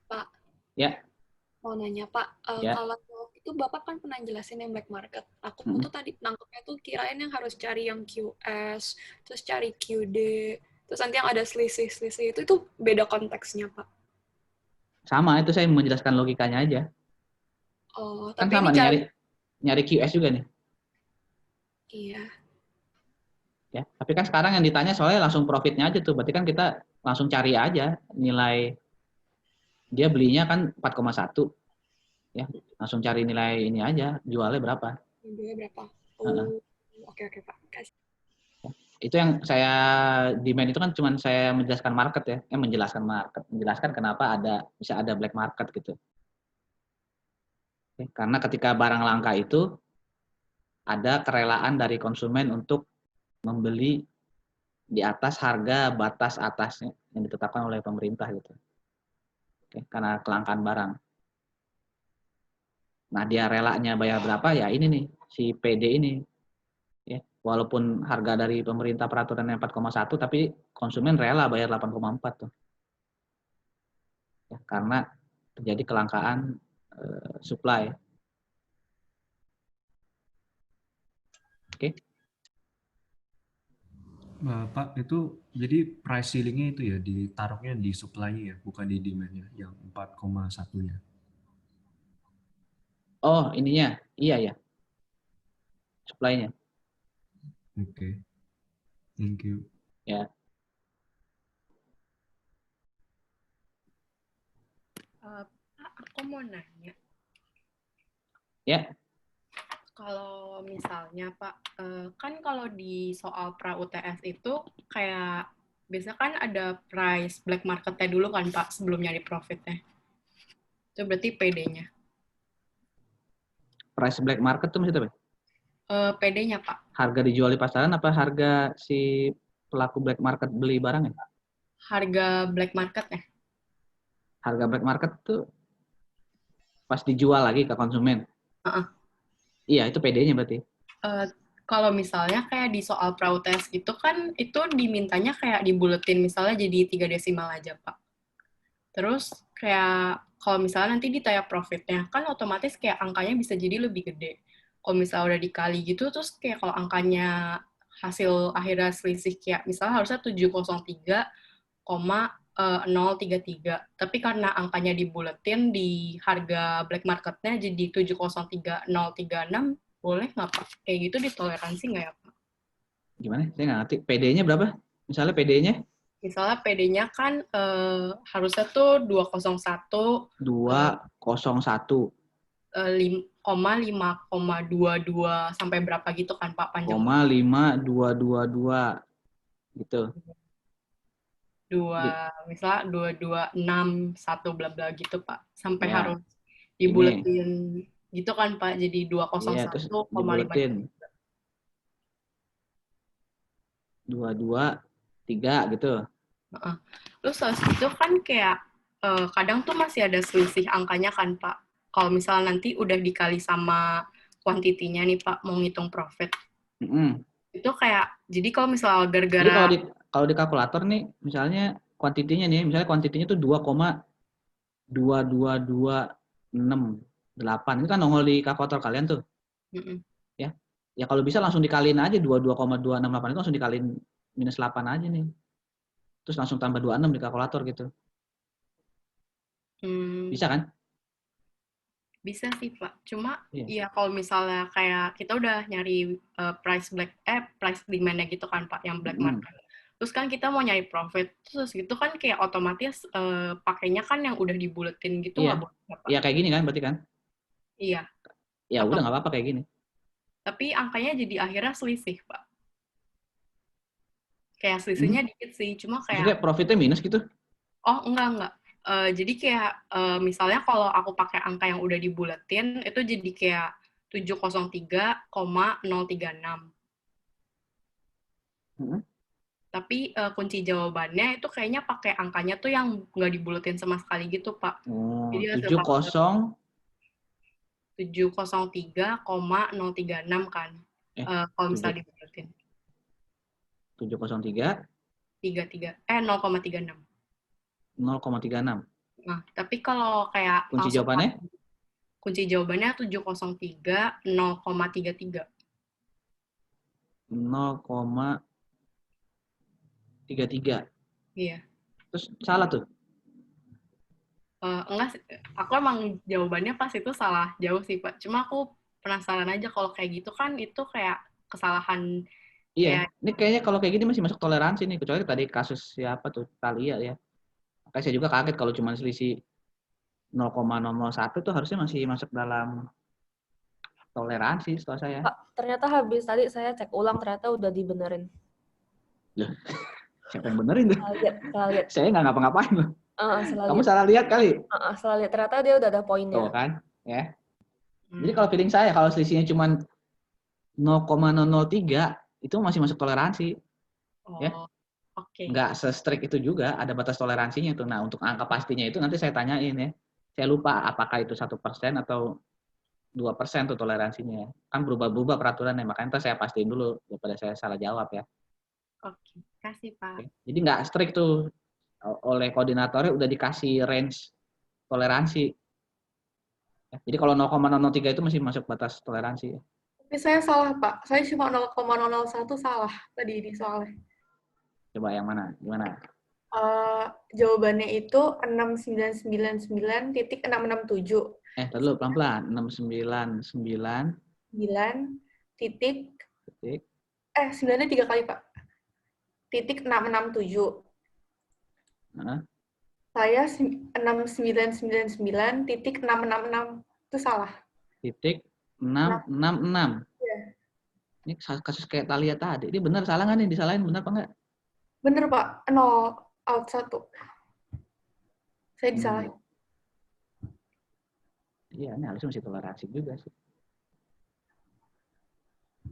Pak. Ya. Mau nanya Pak, Ya. kalau itu Bapak kan pernah jelasin yang black market. Aku tuh tadi nangkepnya tuh kirain yang harus cari yang QS, terus cari QD, terus nanti yang ada selisih-selisih itu beda konteksnya Pak. Sama, itu saya menjelaskan logikanya aja. Oh, Kan tapi sama ini nih, nyari QS juga nih. Iya. Ya, tapi kan sekarang yang ditanya soalnya langsung profitnya aja tuh. Berarti kan kita langsung cari aja nilai dia belinya kan 4,1. Ya, langsung cari nilai ini aja, jualnya berapa. Jualnya berapa? Oh, oke Pak. Kasih. Itu yang saya demand itu kan cuma saya menjelaskan market ya, menjelaskan kenapa bisa ada black market gitu. Karena ketika barang langka itu ada kerelaan dari konsumen untuk membeli di atas harga batas atasnya yang ditetapkan oleh pemerintah gitu. Karena kelangkaan barang. Nah, dia relanya bayar berapa ya ini nih, si PD ini. Ya, walaupun harga dari pemerintah peraturannya 4,1 tapi konsumen rela bayar 8,4 tuh. Ya, karena terjadi kelangkaan supply. Oke. Pak, itu jadi price ceiling-nya itu ya ditaruhnya di supply-nya ya, bukan di demand-nya yang 4,1-nya. Oh, ininya. Iya ya. Supply-nya. Oke. Thank you. Ya. Pak, aku mau nanya. Ya. Kalau misalnya Pak, kan kalau di soal pra UTS itu kayak biasa kan ada price black market-nya dulu kan Pak sebelum nyari profit-nya. Itu berarti PD-nya. Price black market itu maksudnya apa? PD-nya Pak. Harga dijual di pasaran apa harga si pelaku black market beli barangnya? Harga black market-nya. Harga black market tuh pas dijual lagi ke konsumen. Iya, itu PD-nya berarti. Kalau misalnya kayak di soal pra UTS gitu kan, itu dimintanya kayak dibuletin misalnya jadi 3 desimal aja, Pak. Terus kayak kalau misalnya nanti ditanya profitnya, kan otomatis kayak angkanya bisa jadi lebih gede. Kalau misalnya udah dikali gitu, terus kayak kalau angkanya hasil akhirnya selisih kayak misalnya harusnya 703,033. Tapi karena angkanya dibuletin di harga black market-nya jadi 703,036, boleh nggak Pak? Kayak gitu ditoleransi nggak ya Pak? Gimana? Saya nggak ngerti. PD-nya berapa? Misalnya PD-nya? Misalnya PD-nya kan harusnya tuh 201 201, 5,22 sampai berapa gitu kan Pak panjangnya? 5222 gitu. Misalnya 2261 bla bla gitu Pak. Sampai Ya, harus ini. dibuletin gitu kan Pak. Jadi Iya, terus 201,5. dibuletin. 223 gitu. Terus habis itu kan kayak kadang tuh masih ada selisih angkanya kan Pak. Kalau misalnya nanti udah dikali sama kuantitinya nih Pak, mau ngitung profit. Itu kayak, jadi kalau misalnya Jadi gara-gara... kalau di kalkulator nih, misalnya kuantitinya nih, misalnya kuantitinya tuh 2,22268. Itu kan nongol di kalkulator kalian tuh. Ya. Ya kalau bisa langsung dikaliin aja 22,268 itu langsung dikaliin minus 8 aja nih. Terus langsung tambah 26 di kalkulator gitu. Bisa kan? Bisa sih Pak. Cuma ya kalau misalnya kayak kita udah nyari price demand-nya gitu kan Pak, yang black market. Terus kan kita mau nyari profit, terus gitu kan kayak otomatis pakainya kan yang udah dibuletin gitu nggak boleh Pak? Iya kayak gini kan berarti kan? Iya. Ya udah nggak apa-apa kayak gini. Tapi angkanya jadi akhirnya selisih Pak. Kayak selisihnya dikit sih, cuma kayak... Maksudnya profitnya minus gitu? Oh enggak. Jadi kayak misalnya kalau aku pakai angka yang udah dibuletin, itu jadi kayak 703,036. Tapi kunci jawabannya itu kayaknya pakai angkanya tuh yang nggak dibuletin sama sekali gitu, Pak. Jadi 703,036 kan, kalau misalnya dibuletin. 703? 0,36. 0,36. Nah, tapi kalau kayak kunci jawabannya? Kunci jawabannya 703, 0,33. 0,33. Iya. Terus salah tuh? Enggak, aku emang jawabannya pas itu salah jauh sih, Pak. Cuma aku penasaran aja kalau kayak gitu kan itu kayak kesalahan. Iya, ini kayaknya kalau kayak gini masih masuk toleransi nih, kecuali tadi kasus siapa tuh, Thalia ya. Makanya saya juga kaget kalau cuma selisih 0,001 tuh harusnya masih masuk dalam toleransi setahu saya. Pak, ternyata habis tadi saya cek ulang, ternyata udah dibenerin. Loh, siapa yang benerin tuh? Salah lihat. Saya nggak ngapa-ngapain loh. Kamu lihat. salah lihat kali? Salah lihat, ternyata dia udah ada poinnya. Tuh kan, ya. Jadi kalau feeling saya, kalau selisihnya cuma 0,003, itu masih masuk toleransi. Ya. Nggak se-strict itu juga, ada batas toleransinya tuh. Nah, untuk angka pastinya itu nanti saya tanyain ya. Saya lupa apakah itu 1% atau 2% tuh toleransinya. Kan berubah-ubah peraturannya, makanya saya pastiin dulu daripada saya salah jawab ya. Oke, kasih Pak. Jadi nggak strict tuh, oleh koordinatornya udah dikasih range toleransi. Jadi kalau 0,003 itu masih masuk batas toleransi. Tapi saya salah, Pak. Saya cuma 0,001 salah tadi di soalnya. Coba yang mana? Gimana? Jawabannya itu 6999.667. Dulu pelan-pelan. 699. 9 3 kali, Pak. Titik 667. Saya 6999.666. Itu salah. Titik 666. Iya. Ini kasus kayak Thalia tadi. Ini benar salah nggak nih? Disalahin benar apa enggak? Bener, Pak. 0 out 1. Saya disalahin. Iya, ini harusnya masih toleransi juga sih.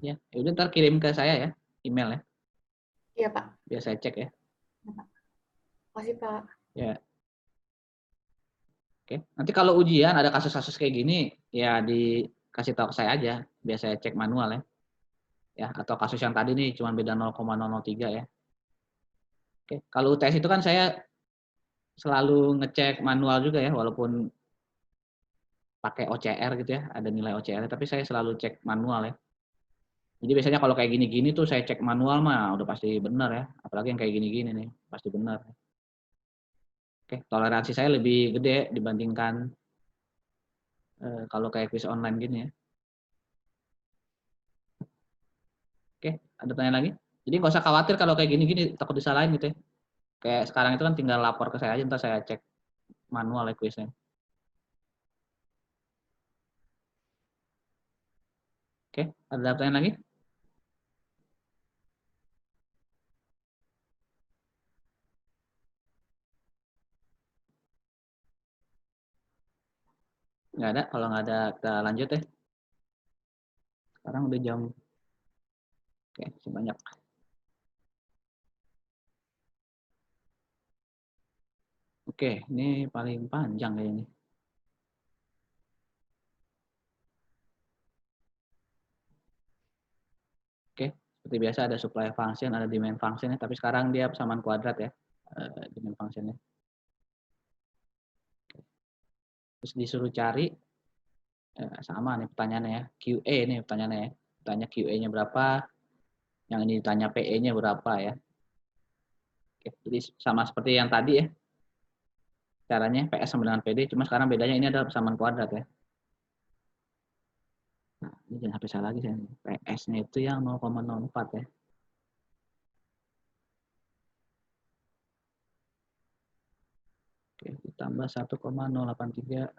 Ya, udah ntar kirim ke saya ya, email ya. Iya, Pak. Biar saya cek ya. Makasih, Pak. Ya. Oke, nanti kalau ujian ada kasus-kasus kayak gini, ya dikasih tahu ke saya aja, biar saya cek manual ya. Ya, atau kasus yang tadi nih cuma beda 0,003 ya. Oke, kalau UTS itu kan saya selalu ngecek manual juga ya, walaupun pakai OCR gitu ya, ada nilai OCR, tapi saya selalu cek manual ya. Jadi biasanya kalau kayak gini-gini tuh saya cek manual mah udah pasti benar ya, apalagi yang kayak gini-gini nih, pasti benar. Oke, toleransi saya lebih gede dibandingkan kalau kayak quiz online gini ya. Oke, ada tanya lagi? Jadi nggak usah khawatir kalau kayak gini-gini takut disalahin gitu ya. Kayak sekarang itu kan tinggal lapor ke saya aja, ntar saya cek manual ya kuisnya. Oke, ada pertanyaan lagi? Nggak ada, kalau nggak ada kita lanjut ya. Sekarang udah jam, oke, sebanyak. Oke, ini paling panjang kayaknya. Oke, seperti biasa ada supply function, ada demand function ya, tapi sekarang dia persamaan kuadrat ya, demand functionnya. Terus disuruh cari, sama nih pertanyaannya ya, QE nih pertanyaannya ya. Tanya QE-nya berapa, yang ini ditanya PE-nya berapa ya. Oke, jadi sama seperti yang tadi ya, caranya PS sama dengan PD, cuma sekarang bedanya ini adalah persamaan kuadrat ya. Nah, ini jangan sampai salah lagi saya. PS-nya itu yang 0,04 ya. Oke, ditambah 1,083.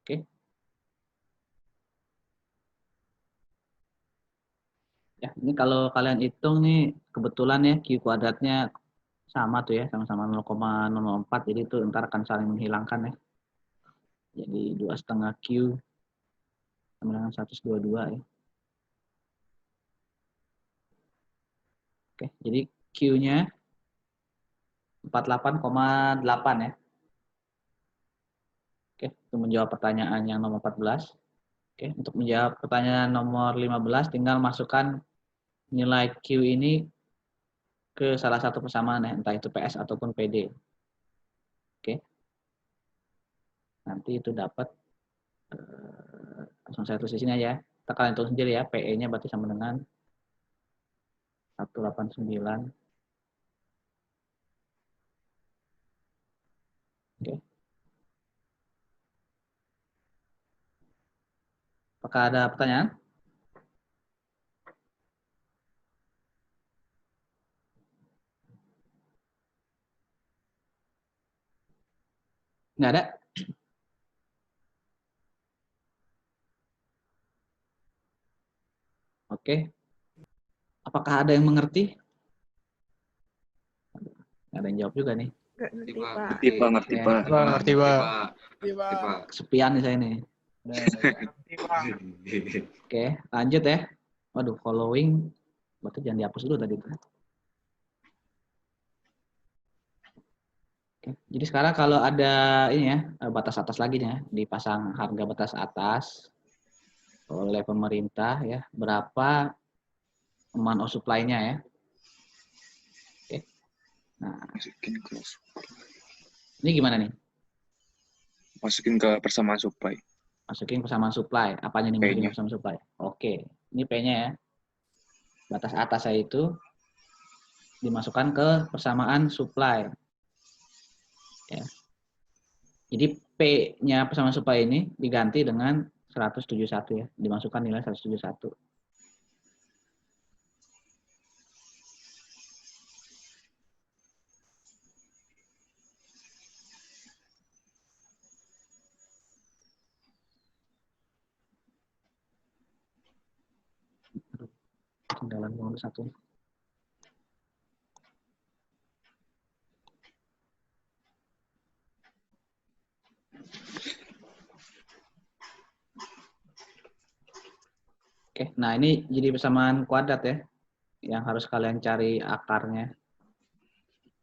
Oke. Ya, ini kalau kalian hitung nih kebetulan ya Q kuadratnya sama tuh ya, sama-sama 0,004, jadi itu ntar akan saling menghilangkan ya. Jadi 2,5 Q sama dengan 122 ya. Oke, jadi Q-nya 48,8 ya. Oke, untuk menjawab pertanyaan yang nomor 14. Oke, untuk menjawab pertanyaan nomor 15 tinggal masukkan nilai Q ini ke salah satu persamaan ya, entah itu PS ataupun PD. Oke. Nanti itu dapat langsung saya tulis di sini aja. Kita kalian tulis sendiri ya, PE-nya berarti sama dengan 189. Oke. Apakah ada pertanyaan? Nggak ada? Oke. Apakah ada yang mengerti? Nggak ada yang jawab juga nih. Nggak ngerti, Pak. Ngerti, Pak. Ngerti, Ya. Pak. Ngerti, Pak. Kesepian nih saya nih. Oke, lanjut ya. Waduh, following. Berarti jangan dihapus dulu tadi. Oke, jadi sekarang kalau ada ini ya, batas atas lagi nih ya, dipasang harga batas atas oleh pemerintah ya, berapa amount of supply-nya ya. Oke. Nah, Masukin ke ini gimana nih? masukin ke persamaan supply. Masukin persamaan supply. Apanya nih masukin P-nya. ke persamaan supply? Oke, ini P-nya ya. Batas atas saya itu dimasukkan ke persamaan supply. Ya. Jadi P-nya persamaan supply ini diganti dengan 171 ya. Dimasukkan nilai 171. Tinggalan nomor 1. Oke, nah ini jadi persamaan kuadrat ya, yang harus kalian cari akarnya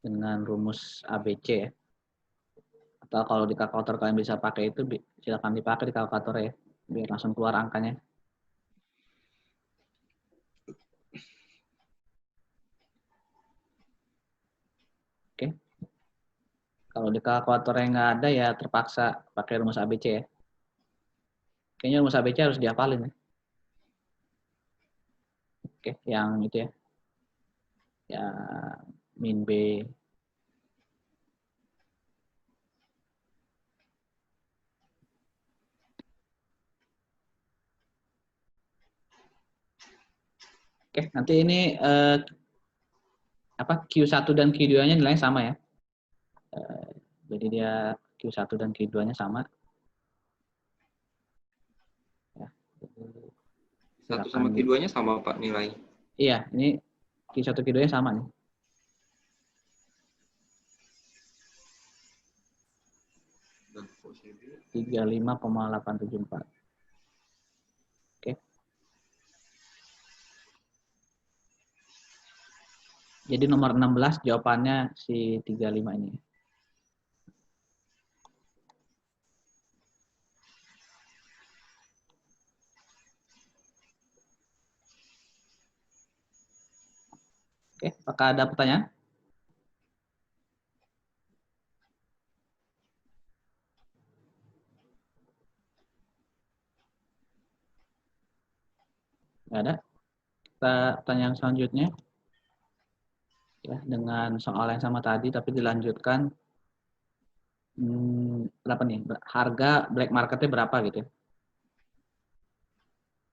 dengan rumus ABC ya. Atau kalau di kalkulator kalian bisa pakai itu, silakan dipakai di kalkulator ya, biar langsung keluar angkanya. Oke, Kalau di kalkulator yang nggak ada ya terpaksa pakai rumus ABC ya. Kayaknya rumus ABC harus dihafalin ya. Oke, yang itu ya. Ya, min B. Oke, nanti ini Q1 dan Q2-nya nilainya sama ya. Jadi dia Q1 dan Q2-nya sama. Ya. Satu sama Q2-nya sama Pak nilai. Iya, ini Q1 Q2-nya sama nih. Dan 35,874. Oke. Jadi nomor 16 jawabannya si 35 ini. Oke, apakah ada pertanyaan? Nggak ada. Kita pertanyaan selanjutnya. Ya, dengan soal yang sama tadi, tapi dilanjutkan berapa nih? Harga black marketnya berapa gitu ya?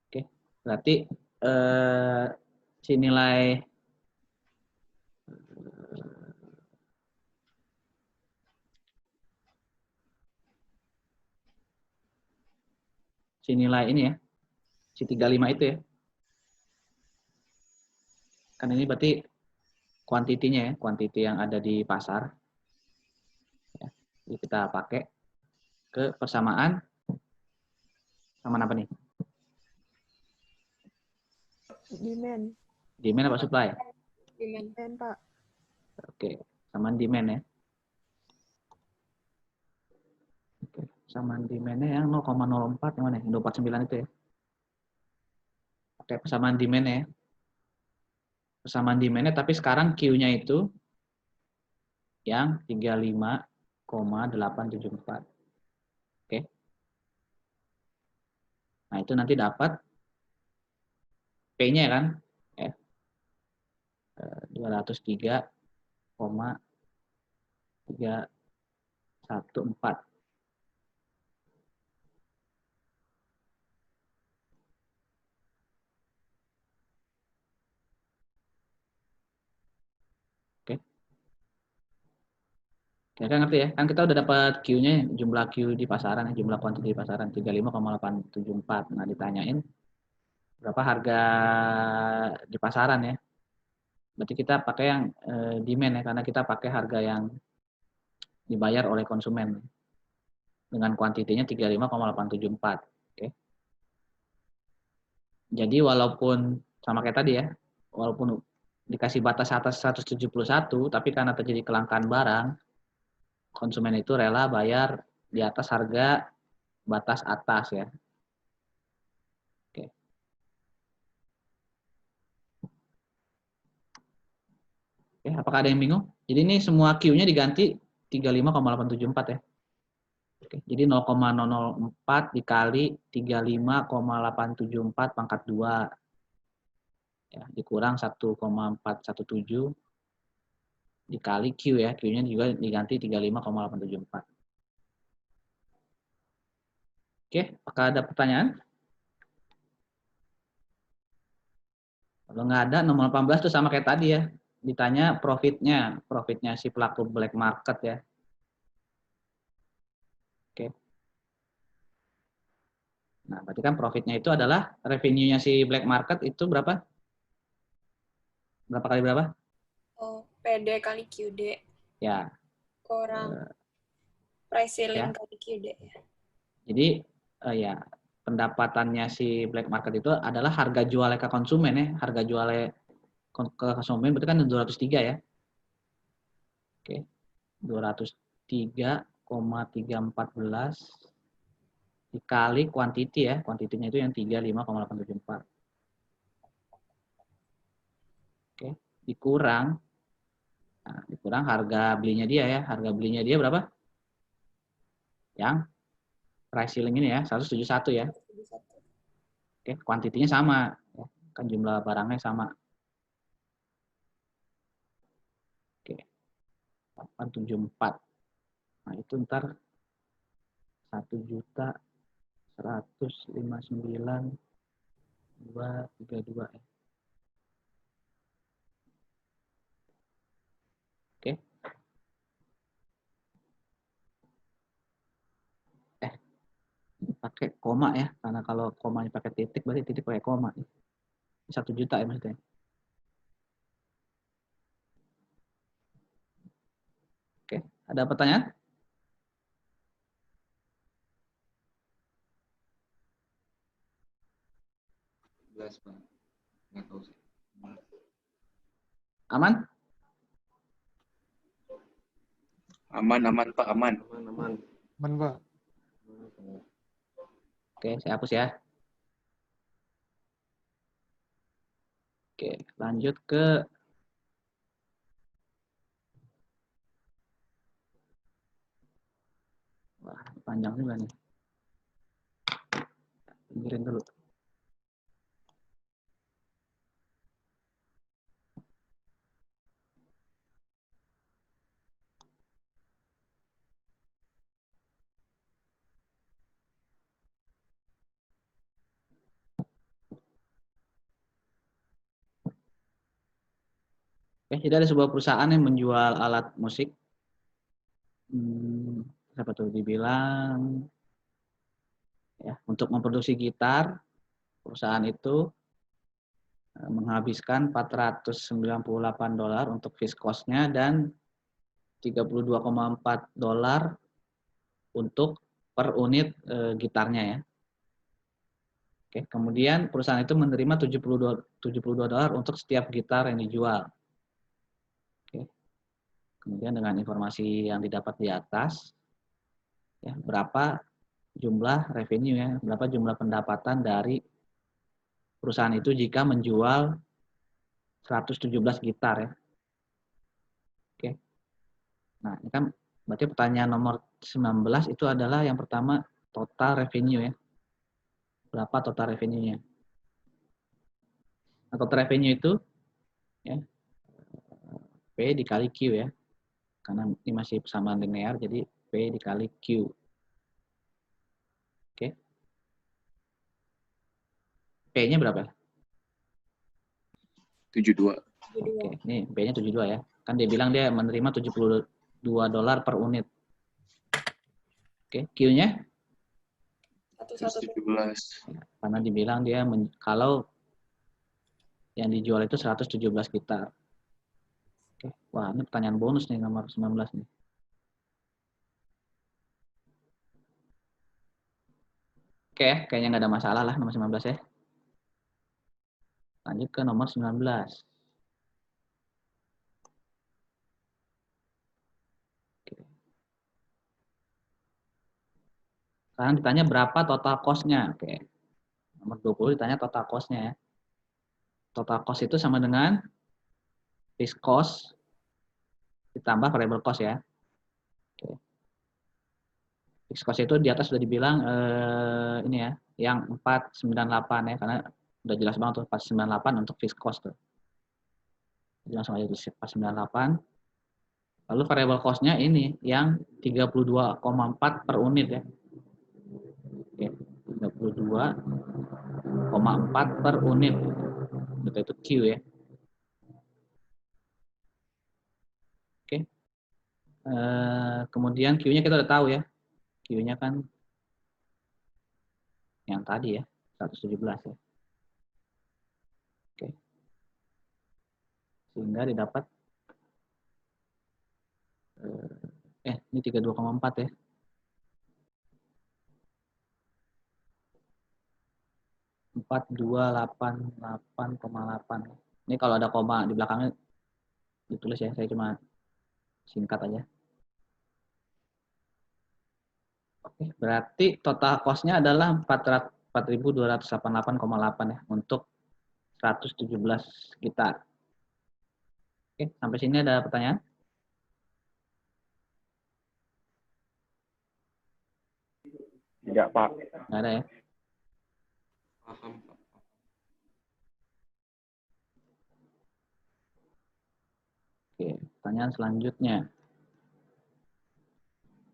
Oke, berarti si nilai ini ya, si 35 itu ya. Kan ini berarti kuantitinya ya, kuantiti yang ada di pasar. Ya, jadi kita pakai ke persamaan sama apa nih? Demand. Demand apa supply? Demand, Pak. Oke, samaan demand ya. Oke, samaan demand-nya yang 0,04 yang mana? 249 itu ya. Oke, persamaan demand ya. Persamaan demand-nya tapi sekarang Q-nya itu yang 35,874. Oke. Nah, itu nanti dapat P-nya kan? Ya. 203,314. Oke. Ya kan ngerti ya? Kan kita udah dapat Q-nya, jumlah Q di pasaran, jumlah kuantiti di pasaran 35,874. Nah, ditanyain berapa harga di pasaran ya. Berarti kita pakai yang demand ya, karena kita pakai harga yang dibayar oleh konsumen. Dengan kuantitinya 35,874. Oke. Jadi walaupun sama kayak tadi ya, walaupun dikasih batas atas 171, tapi karena terjadi kelangkaan barang, konsumen itu rela bayar di atas harga batas atas ya. Oke. Oke, apakah ada yang bingung? Jadi ini semua Q-nya diganti 35,874 ya. Oke, jadi 0,004 dikali 35,874 pangkat 2 ya, dikurang 1,417 dikali Q ya, Q-nya juga diganti 35,874. Oke, apakah ada pertanyaan? Kalau nggak ada, nomor 18 itu sama kayak tadi ya. Ditanya profitnya si pelaku black market ya. Oke. Nah, berarti kan profitnya itu adalah revenue-nya si black market itu berapa? Berapa kali berapa? Oh, PD kali QD. Ya. Kurang price ceiling Ya. kali QD ya. Jadi ya pendapatannya si black market itu adalah harga jualnya ke konsumen ya, harga jualnya ke konsumen berarti kan 203 ya. Oke. 203,314 dikali kuantiti ya, kuantitinya itu yang 35,874. Oke, dikurang Nah, dikurang harga belinya dia ya. Harga belinya dia berapa? Yang price ceiling ini ya, 171 ya. Oke, kuantitinya sama. Ya. Kan jumlah barangnya sama. Oke, 874. Nah, itu ntar 1.159.232 ya. Oke. Pakai koma ya, karena kalau komanya pakai titik berarti titik pakai koma. 1 juta ya maksudnya. Oke, ada pertanyaan? Aman? Aman Pak, aman. Aman, Pak. Oke, saya hapus ya. Oke, lanjut ke wah, panjang juga nih. Pinggirin dulu. Oke, jadi ada sebuah perusahaan yang menjual alat musik. Siapa tuh dibilang ya, untuk memproduksi gitar, perusahaan itu menghabiskan $498 untuk fixed cost-nya dan $32,4 untuk per unit gitarnya ya. Oke, kemudian perusahaan itu menerima $72 untuk setiap gitar yang dijual. Oke. Kemudian dengan informasi yang didapat di atas, ya, berapa jumlah revenue ya, berapa jumlah pendapatan dari perusahaan itu jika menjual 117 gitar ya. Oke. Nah, ini kan berarti pertanyaan nomor 19 itu adalah yang pertama total revenue ya. Berapa total revenue-nya? Nah, total revenue itu ya P dikali Q ya. Karena ini masih persamaan linear, jadi P dikali Q. Oke. P-nya berapa? 72. Oke, ini B-nya 72 ya. Kan dia bilang dia menerima $72 per unit. Oke, Q-nya? 117. Ya, karena dibilang dia kalau yang dijual itu 117 gitar. Oke, wah ini pertanyaan bonus nih nomor 19 nih. Oke, kayaknya nggak ada masalah lah nomor 19 ya. Lanjut ke nomor 19. Sekarang ditanya berapa total cost-nya. Oke. Nomor 20 ditanya total cost-nya ya. Total cost itu sama dengan fixed cost ditambah variable cost ya. Oke. Fixed cost itu di atas sudah dibilang ini ya, yang 498 ya, karena udah jelas banget tuh 498 untuk fixed cost tuh. Jadi langsung aja di 498. Lalu variable cost-nya ini yang 32,4 per unit ya. Oke, 32,4 per unit. Itu Q ya. Oke. Kemudian Q-nya kita udah tahu ya. Q-nya kan yang tadi ya, 117 ya. Oke. Sehingga didapat ini 32,4 ya. $4.288,8. Ini kalau ada koma di belakangnya ditulis ya, saya cuma singkat aja. Oke, berarti total cost-nya adalah 4.288,8 ya untuk 117 gitar. Oke, sampai sini ada pertanyaan? Enggak, Pak. Nggak ada ya? Paham. Oke, pertanyaan selanjutnya.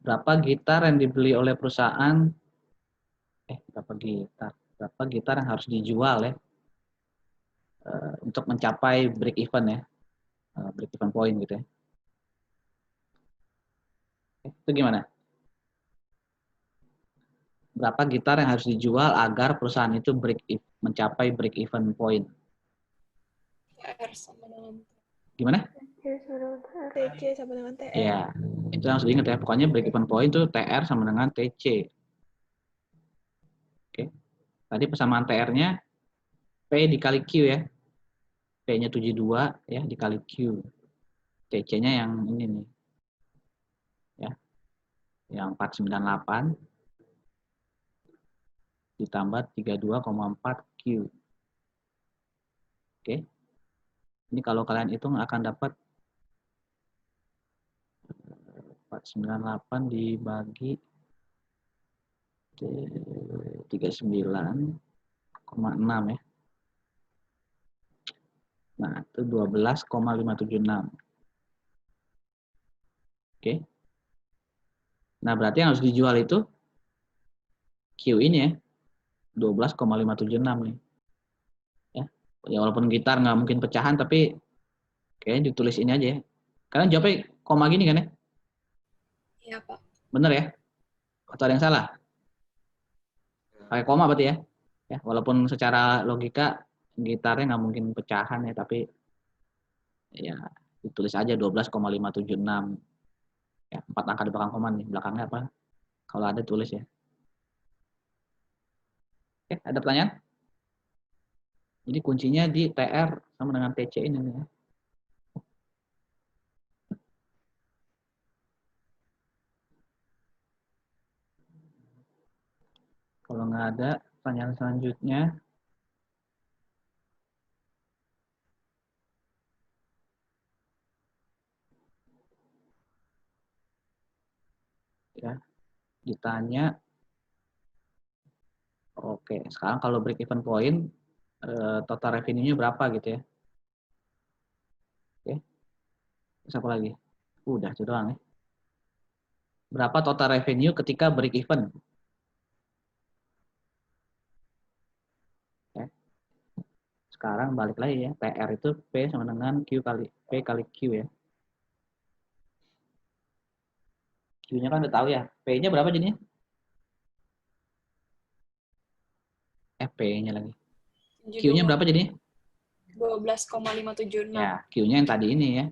Berapa gitar yang dibeli oleh perusahaan? Berapa gitar? Berapa gitar yang harus dijual ya? Untuk mencapai break even ya. Break even point gitu ya. Itu gimana? Berapa gitar yang harus dijual agar perusahaan itu mencapai break even point? TR sama dengan Gimana? TC sama dengan TR. Ya, itu harus diingat ya. Pokoknya break even point itu TR sama dengan TC. Oke. Tadi persamaan TR-nya P dikali Q ya. P-nya 72 ya dikali Q. TC-nya yang ini nih. Ya. Yang 498 ditambah 32,4 Q. Oke. Ini kalau kalian hitung akan dapat 498 dibagi 39,6 ya. Nah, itu 12,576. Oke. Nah, berarti yang harus dijual itu Q ini ya. 12,576 nih. Ya, walaupun gitar nggak mungkin pecahan, tapi kayaknya ditulis ini aja ya. Kalian jawabnya koma gini kan ya? Iya, Pak. Bener ya? Atau ada yang salah? Pakai koma berarti ya? Ya, walaupun secara logika gitarnya nggak mungkin pecahan ya, tapi ya ditulis aja 12,576. Ya, 4 angka di belakang koma nih. Belakangnya apa? Kalau ada tulis ya. Oke, ada pertanyaan? Jadi kuncinya di TR sama dengan TC ini nih ya. Kalau nggak ada pertanyaan selanjutnya, ya ditanya, oke, sekarang kalau break even point, total revenue-nya berapa gitu ya. Oke, terus apa lagi? Udah, itu doang ya. Berapa total revenue ketika break even? Oke. Sekarang balik lagi ya, TR itu P sama dengan Q kali P kali Q ya. Q-nya kan udah tahu ya. P-nya berapa jadinya? P-nya lagi. Q-nya berapa jadinya? 12,576. Ya, Q-nya yang tadi ini ya.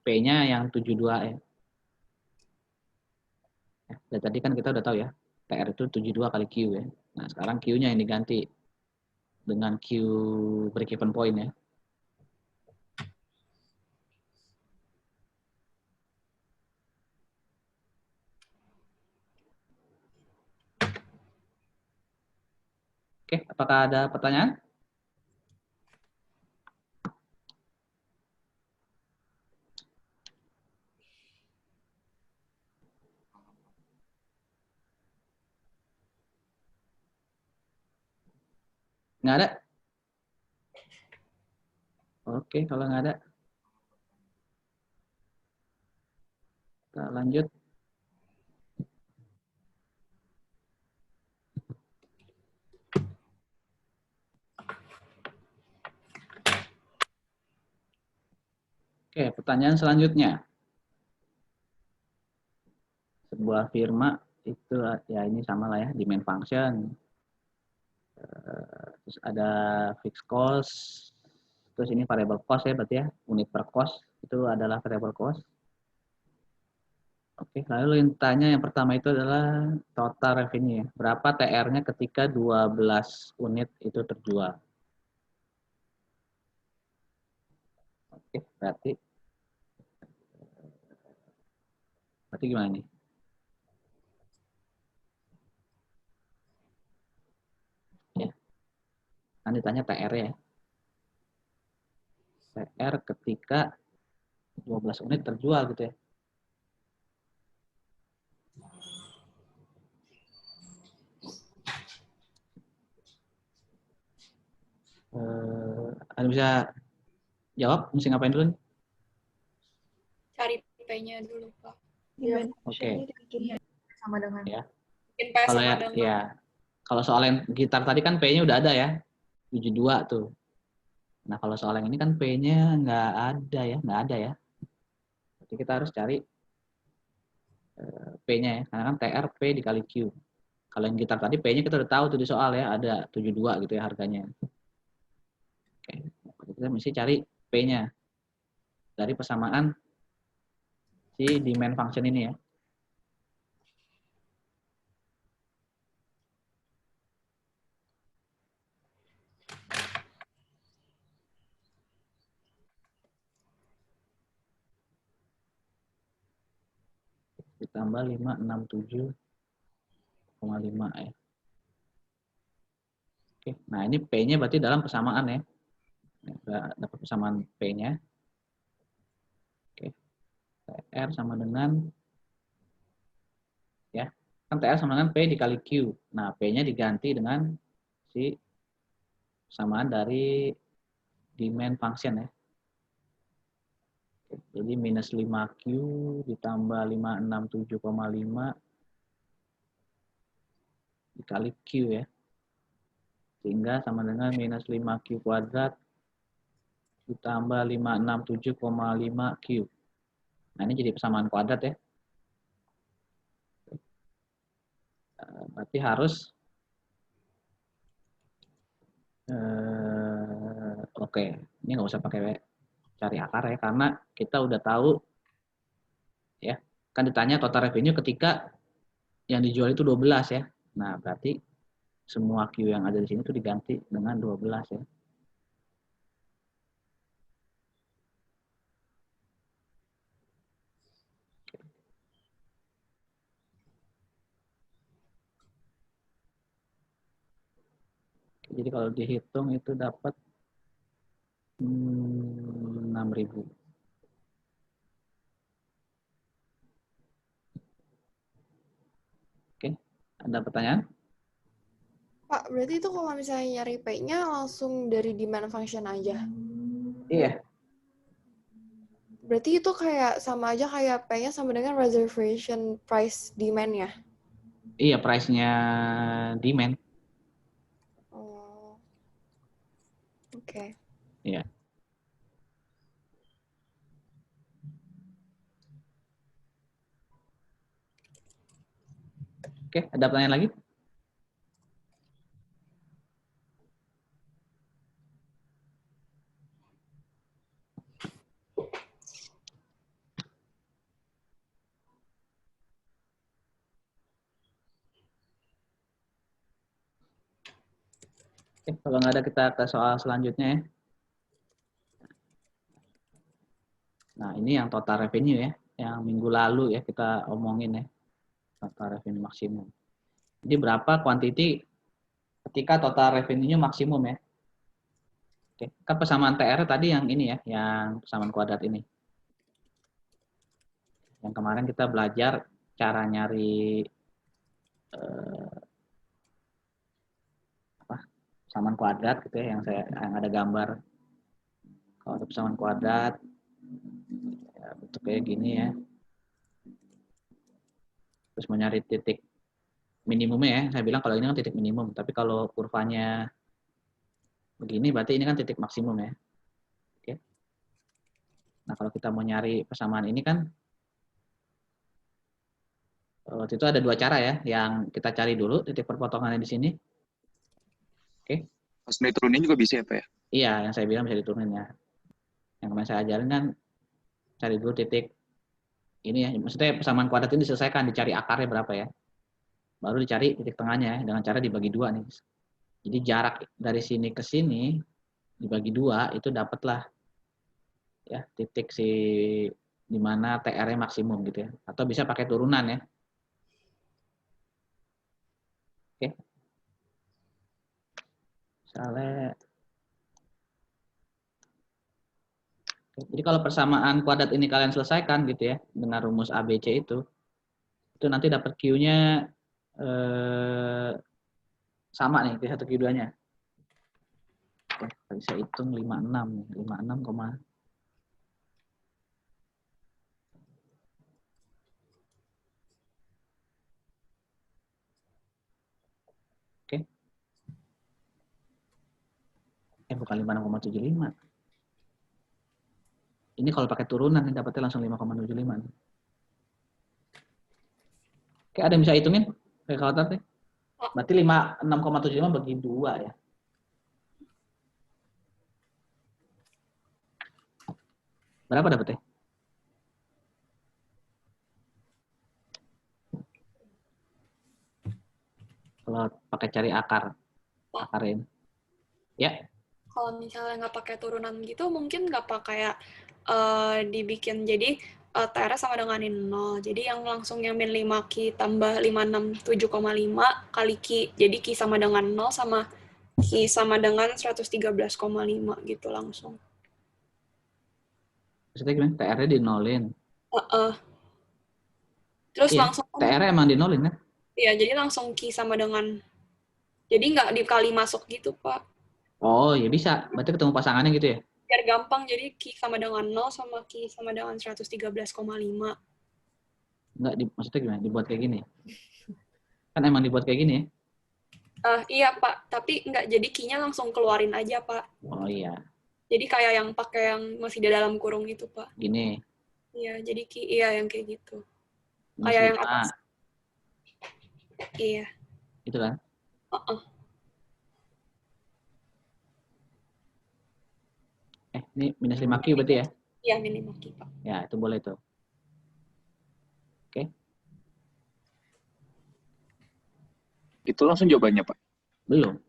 P-nya yang 72 ya. Dan tadi kan kita udah tahu ya, TR itu 72 kali Q ya. Nah, sekarang Q-nya yang diganti dengan Q break even point ya. Oke, apakah ada pertanyaan? Nggak ada? Oke, kalau nggak ada, kita lanjut. Oke, pertanyaan selanjutnya. Sebuah firma itu ya ini sama lah ya, demand function. Terus ada fixed cost. Terus ini variable cost ya berarti ya, unit per cost itu adalah variable cost. Oke, lalu yang tanya yang pertama itu adalah total revenue ya. Berapa TR-nya ketika 12 unit itu terjual? Oke, berarti gimana nih? Ya. Kan ditanya TR ya. TR ketika 12 unit terjual gitu ya. Ada bisa jawab? Mesti ngapain dulu nih? Cari P-nya dulu, Pak. Demand Oke. functionnya dibikin Sama dengan. Ya. Bikin P Kalau sama ya, dengan. ya. Kalau soal yang gitar tadi kan P-nya udah ada ya. 72 tuh. Nah, kalau soal yang ini kan P-nya nggak ada ya. Nggak ada ya. Jadi kita harus cari P-nya ya. Karena kan TR P dikali Q. Kalau yang gitar tadi P-nya kita udah tahu tuh di soal ya. Ada 72 gitu ya harganya. Oke. Kita mesti cari P-nya. Dari persamaan si demand function ini ya. Ditambah 567,5 ya. Oke, nah ini P-nya berarti dalam persamaan ya. Dapat persamaan P-nya. Oke. TR sama dengan ya, kan TR sama dengan P dikali Q. Nah, P-nya diganti dengan si persamaan dari demand function ya. Oke, jadi minus 5Q ditambah 567,5 dikali Q ya. Sehingga sama dengan minus 5Q kuadrat ditambah 567,5Q. Nah, ini jadi persamaan kuadrat ya. Berarti harus oke, ini nggak usah pakai cari akar ya, karena kita udah tahu ya, kan ditanya total revenue ketika yang dijual itu 12 ya. Nah, berarti semua Q yang ada di sini tuh diganti dengan 12 ya. Jadi kalau dihitung itu dapat 6.000. Oke, ada pertanyaan? Pak, berarti itu kalau misalnya nyari P-nya langsung dari demand function aja? Iya. Berarti itu kayak sama aja kayak P-nya sama dengan reservation price demand-nya? Iya, price-nya demand. Oh. Oke. Iya. Oke, ada pertanyaan lagi? Oke, kalau nggak ada kita ke soal selanjutnya ya. Nah, ini yang total revenue ya, yang minggu lalu ya kita omongin ya, total revenue maksimum. Jadi berapa quantity ketika total revenue-nya maksimum ya. Oke, kan persamaan TR tadi yang ini ya, yang persamaan kuadrat ini. Yang kemarin kita belajar cara nyari persamaan kuadrat gitu ya, yang ada gambar. Kalau ada persamaan kuadrat ya, bentuknya gini ya. Terus mau nyari titik minimumnya ya, saya bilang kalau ini kan titik minimum, tapi kalau kurvanya begini berarti ini kan titik maksimum ya. Oke. Nah, kalau kita mau nyari persamaan ini kan waktu itu ada dua cara ya, yang kita cari dulu titik perpotongannya di sini. Oke. Pas diturunin juga bisa ya, Pak ya? Iya, yang saya bilang bisa diturunin ya. Yang kemarin saya ajarin kan cari dulu titik ini ya, maksudnya persamaan kuadrat ini diselesaikan, dicari akarnya berapa ya. Baru dicari titik tengahnya ya, dengan cara dibagi dua nih. Jadi jarak dari sini ke sini dibagi dua itu dapatlah ya titik si di mana TR-nya maksimum gitu ya. Atau bisa pakai turunan ya. Oke. Misalnya jadi kalau persamaan kuadrat ini kalian selesaikan gitu ya dengan rumus ABC itu nanti dapat Q-nya sama nih, Q1 Q2-nya. Oke, tadi saya hitung 56 nih. 56, oke. Bukan 56,75. Ini kalau pakai turunan nih dapatnya langsung 5,75. Oke, ada yang bisa hitungin? Kayak kalkulator. Berarti 6,75 bagi 2 ya. Berapa dapetnya? Kalau pakai cari akarin. Ya. Kalau misalnya nggak pakai turunan gitu, mungkin nggak pakai dibikin jadi TR sama dengan 0. Jadi yang langsung yang min 5Q tambah 567,5 kali Q. Jadi Q sama dengan 0 sama Q sama dengan 113,5 gitu langsung. Maksudnya gimana? TR-nya dinolin. Terus iya, langsung TR-nya emang dinolin kan? Iya, jadi langsung Q sama dengan, jadi nggak dikali masuk gitu, Pak. Oh, ya bisa. Berarti ketemu pasangannya gitu ya? Biar gampang, jadi Q sama dengan 0 sama Q sama dengan 113,5. Enggak, maksudnya gimana? Dibuat kayak gini? Kan emang dibuat kayak gini ya? Iya, Pak. Tapi nggak, jadi Q-nya langsung keluarin aja, Pak. Oh iya. Jadi kayak yang pakai yang masih di dalam kurung itu, Pak. Gini. Iya, jadi Q, iya yang kayak gitu. Minus Kayak 5. yang atas. Iya. Itu kan? Ini minus 5Q berarti ya? Iya, min 5Q, Pak. Ya, itu boleh tuh. Oke. Itu langsung jawabannya, Pak? Belum.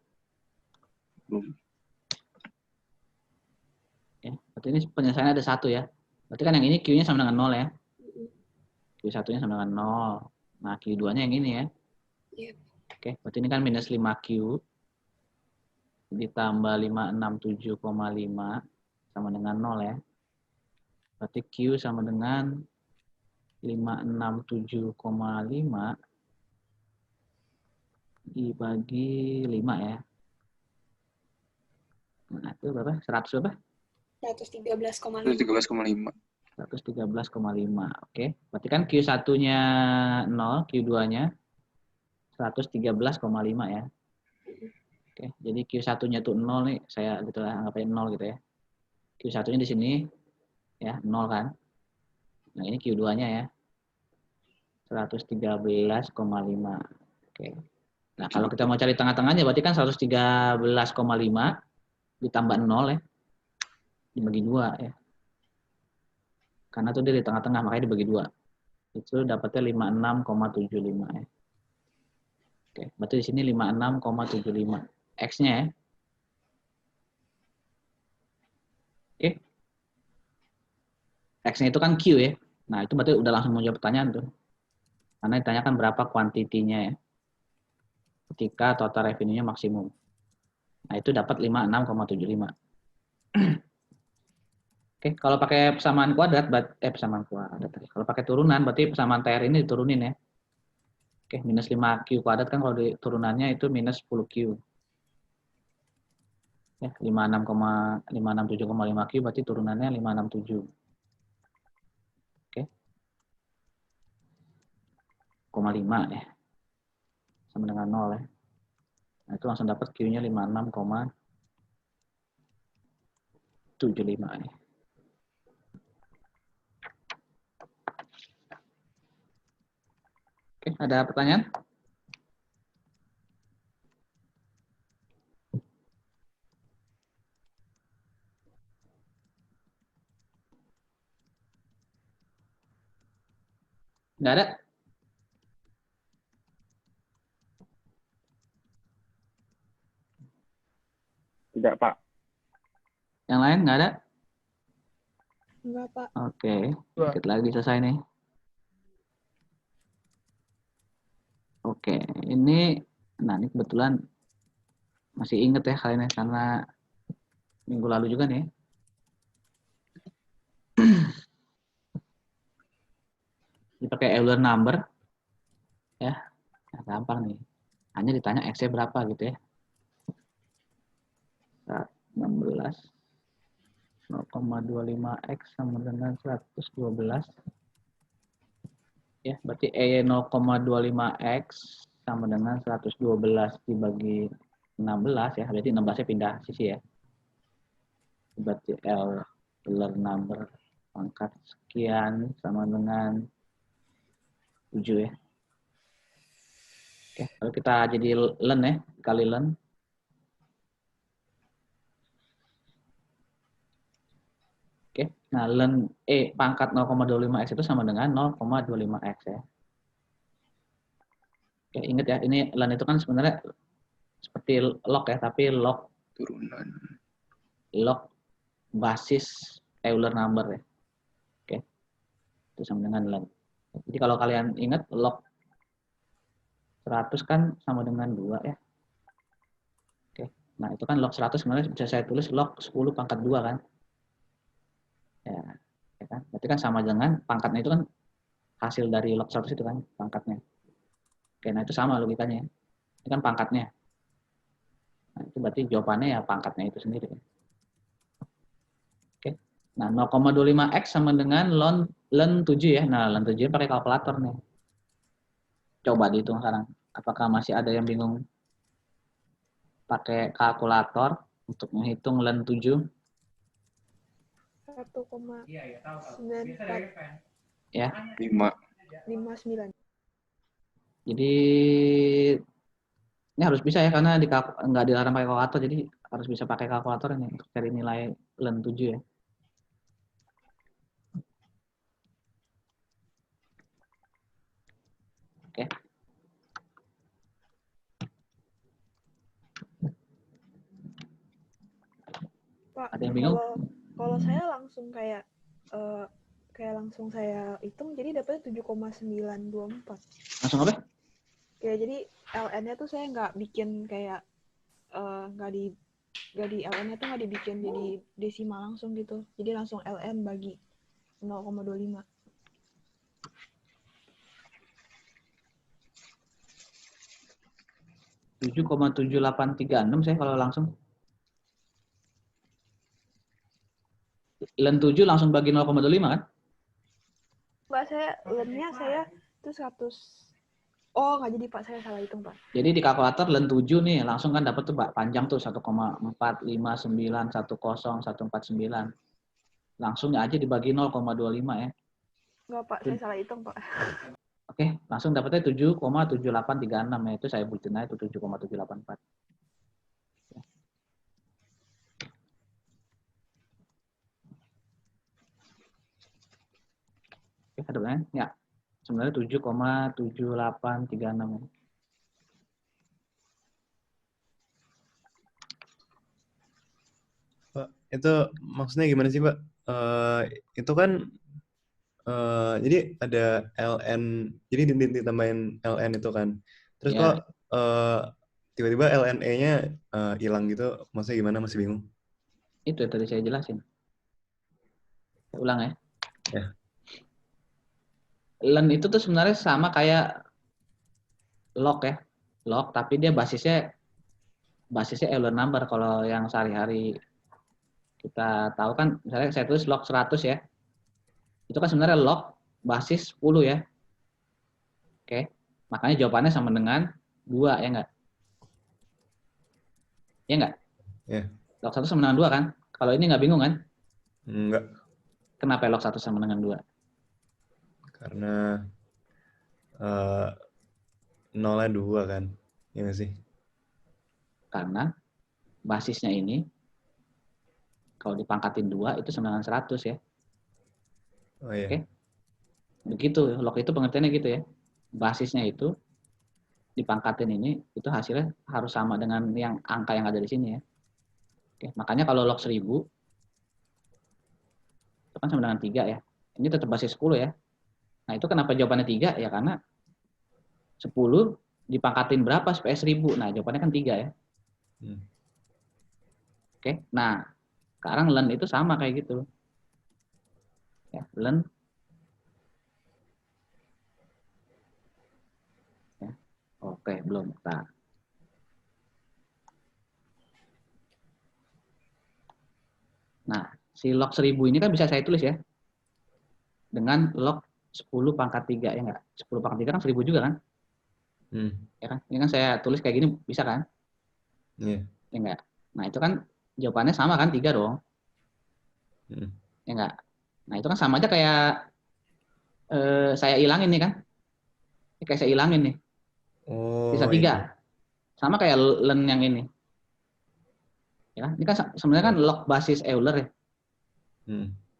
Ya, berarti ini penyelesaiannya ada 1 ya. Berarti kan yang ini Q-nya sama dengan 0 ya. Q1-nya sama dengan 0. Nah, Q2-nya yang ini ya. Iya. Oke, berarti ini kan minus 5Q ditambah 567,5 sama dengan 0 ya. Berarti Q sama dengan 567,5 dibagi 5 ya. Nah, itu berapa? 100 berapa? 113,5. 113,5. 113,5. Oke. Berarti kan Q1-nya 0, Q2-nya 113,5 ya. Oke, jadi Q1-nya tuh 0 nih, saya gitu lah, anggap aja 0 gitu ya. Q1-nya di sini ya, 0 kan. Nah, ini Q2-nya ya. 113,5. Oke. Nah, kalau kita mau cari tengah-tengahnya berarti kan 113,5 ditambah 0 ya. Dibagi 2 ya. Karena tuh dia di tengah-tengah, makanya dibagi 2. Itu dapatnya 56,75 ya. Oke, berarti di sini 56,75. X-nya ya. Oke. X-nya itu kan Q ya. Nah, itu berarti udah langsung menjawab pertanyaan tuh. Karena ditanyakan berapa kuantitinya ya. Ketika total revenue-nya maksimum. Nah, itu dapat 56,75. Oke, kalau pakai persamaan kuadrat, persamaan kuadrat. Kalau pakai turunan, berarti persamaan TR ini diturunin ya. Oke, minus 5Q kuadrat kan kalau di turunannya itu minus 10Q. Ya, 567,5Q berarti turunannya 567. Oke. 0,5 ya. Sama dengan 0 ya. Nah, itu langsung dapat Q-nya 56,75 ya. Oke, ada pertanyaan? Nggak ada? Tidak, Pak. Yang lain nggak ada? Enggak, Pak. Oke, sedikit lagi selesai nih. Oke, ini, nah ini kebetulan masih inget ya kalian ya, karena minggu lalu juga nih. Dipakai Euler number, ya, nah, gampang nih. Hanya ditanya X-nya berapa gitu ya. 16. 0,25x sama dengan 112. Ya, berarti E 0,25x sama dengan 112 dibagi 16 ya. Berarti 16-nya pindah sisi ya. Berarti Euler number pangkat sekian sama dengan 7 ya. Oke, kalau kita jadi len ya, kali len. Oke, nah len E pangkat 0,25x itu sama dengan 0,25x ya. Oke, ingat ya, ini len itu kan sebenarnya seperti log ya, tapi log turunan. Log basis Euler number ya. Oke, itu sama dengan len. Jadi kalau kalian ingat log 100 kan sama dengan 2 ya. Oke, nah itu kan log 100 sebenarnya bisa saya tulis log 10 pangkat 2 kan. Ya kan? Berarti kan sama dengan pangkatnya itu kan hasil dari log 100 itu kan pangkatnya. Oke, nah itu sama logikanya. Ini kan pangkatnya. Nah, itu berarti jawabannya ya pangkatnya itu sendiri. Oke. Nah, 0,25x sama dengan len 7 ya. Nah, len 7 pakai kalkulator nih. Coba dihitung sekarang. Apakah masih ada yang bingung pakai kalkulator untuk menghitung len 7? 1,94 Ya. 59. Jadi ini harus bisa ya karena nggak dilarang pakai kalkulator, jadi harus bisa pakai kalkulator ini untuk cari nilai len 7 ya. Oke. Pak, Ada yang bingung? Kalau saya langsung kayak langsung saya hitung jadi dapatnya 7,924. Langsung apa? Kayak jadi LN-nya tuh saya nggak bikin kayak nggak di LN-nya tuh nggak dibikin jadi desimal langsung gitu. Jadi langsung LN bagi 0,25. saya kalau langsung. Len 7 langsung bagi 0,25 kan? Mbak, saya len-nya saya itu 100. Oh, nggak jadi Pak, saya salah hitung Pak. Jadi di kalkulator len 7 nih langsung kan dapat tuh Pak panjang tuh 1,45910,149. Langsung aja dibagi 0,25 ya. Nggak Pak, saya salah hitung Pak. Oke, langsung dapatnya 7,7836 ya. Itu saya buktiin aja itu 7,784. Oke, ada berapa ya? Sebenarnya 7,7836 ya. Pak, itu maksudnya gimana sih Pak? Itu kan jadi ada LN, jadi ditambahin LN itu kan. Terus Ya. kok tiba-tiba LNE-nya hilang gitu, maksudnya gimana? Masih bingung. Itu yang tadi saya jelasin. Saya ulang ya. Ya. Len itu tuh sebenarnya sama kayak log ya. Log, tapi dia basisnya Euler number. Kalau yang sehari-hari kita tahu kan, misalnya saya tulis log 100 ya. Itu kan sebenarnya log basis 10 ya. Oke. Makanya jawabannya sama dengan 2 ya enggak? Ya enggak? Ya. Log 1 sama dengan 2 kan? Kalau ini enggak bingung kan? Enggak. Kenapa log 1 sama dengan 2? Karena nolnya 2 kan. Iya nggak sih? Karena basisnya ini kalau dipangkatin 2 itu sama dengan 100 ya. Oh iya. Oke. Begitu, log itu pengertiannya gitu ya. Basisnya itu dipangkatin ini itu hasilnya harus sama dengan yang angka yang ada di sini ya. Oke, makanya kalau log 1000 itu kan sama dengan 3 ya. Ini tetap basis 10 ya. Nah, itu kenapa jawabannya 3? Ya karena 10 dipangkatin berapa supaya 1000? Nah, jawabannya kan 3 ya. Oke. Nah, sekarang len itu sama kayak gitu. Ya, len ya. Oke, belum. Nah. si log 1000 ini kan bisa saya tulis ya. Dengan log 10 pangkat 3, ya enggak? 10 pangkat 3 kan 1000 juga kan? Ya kan? Ini kan saya tulis kayak gini, bisa kan? Iya. Ya enggak? Nah, itu kan jawabannya sama kan? 3 dong. Ya enggak? Nah, itu kan sama aja kayak saya ilangin nih kan? Kayak saya ilangin nih. Oh, Sisa 3. iya. Sama kayak len yang ini. Ya, ini kan sebenarnya kan log basis Euler ya.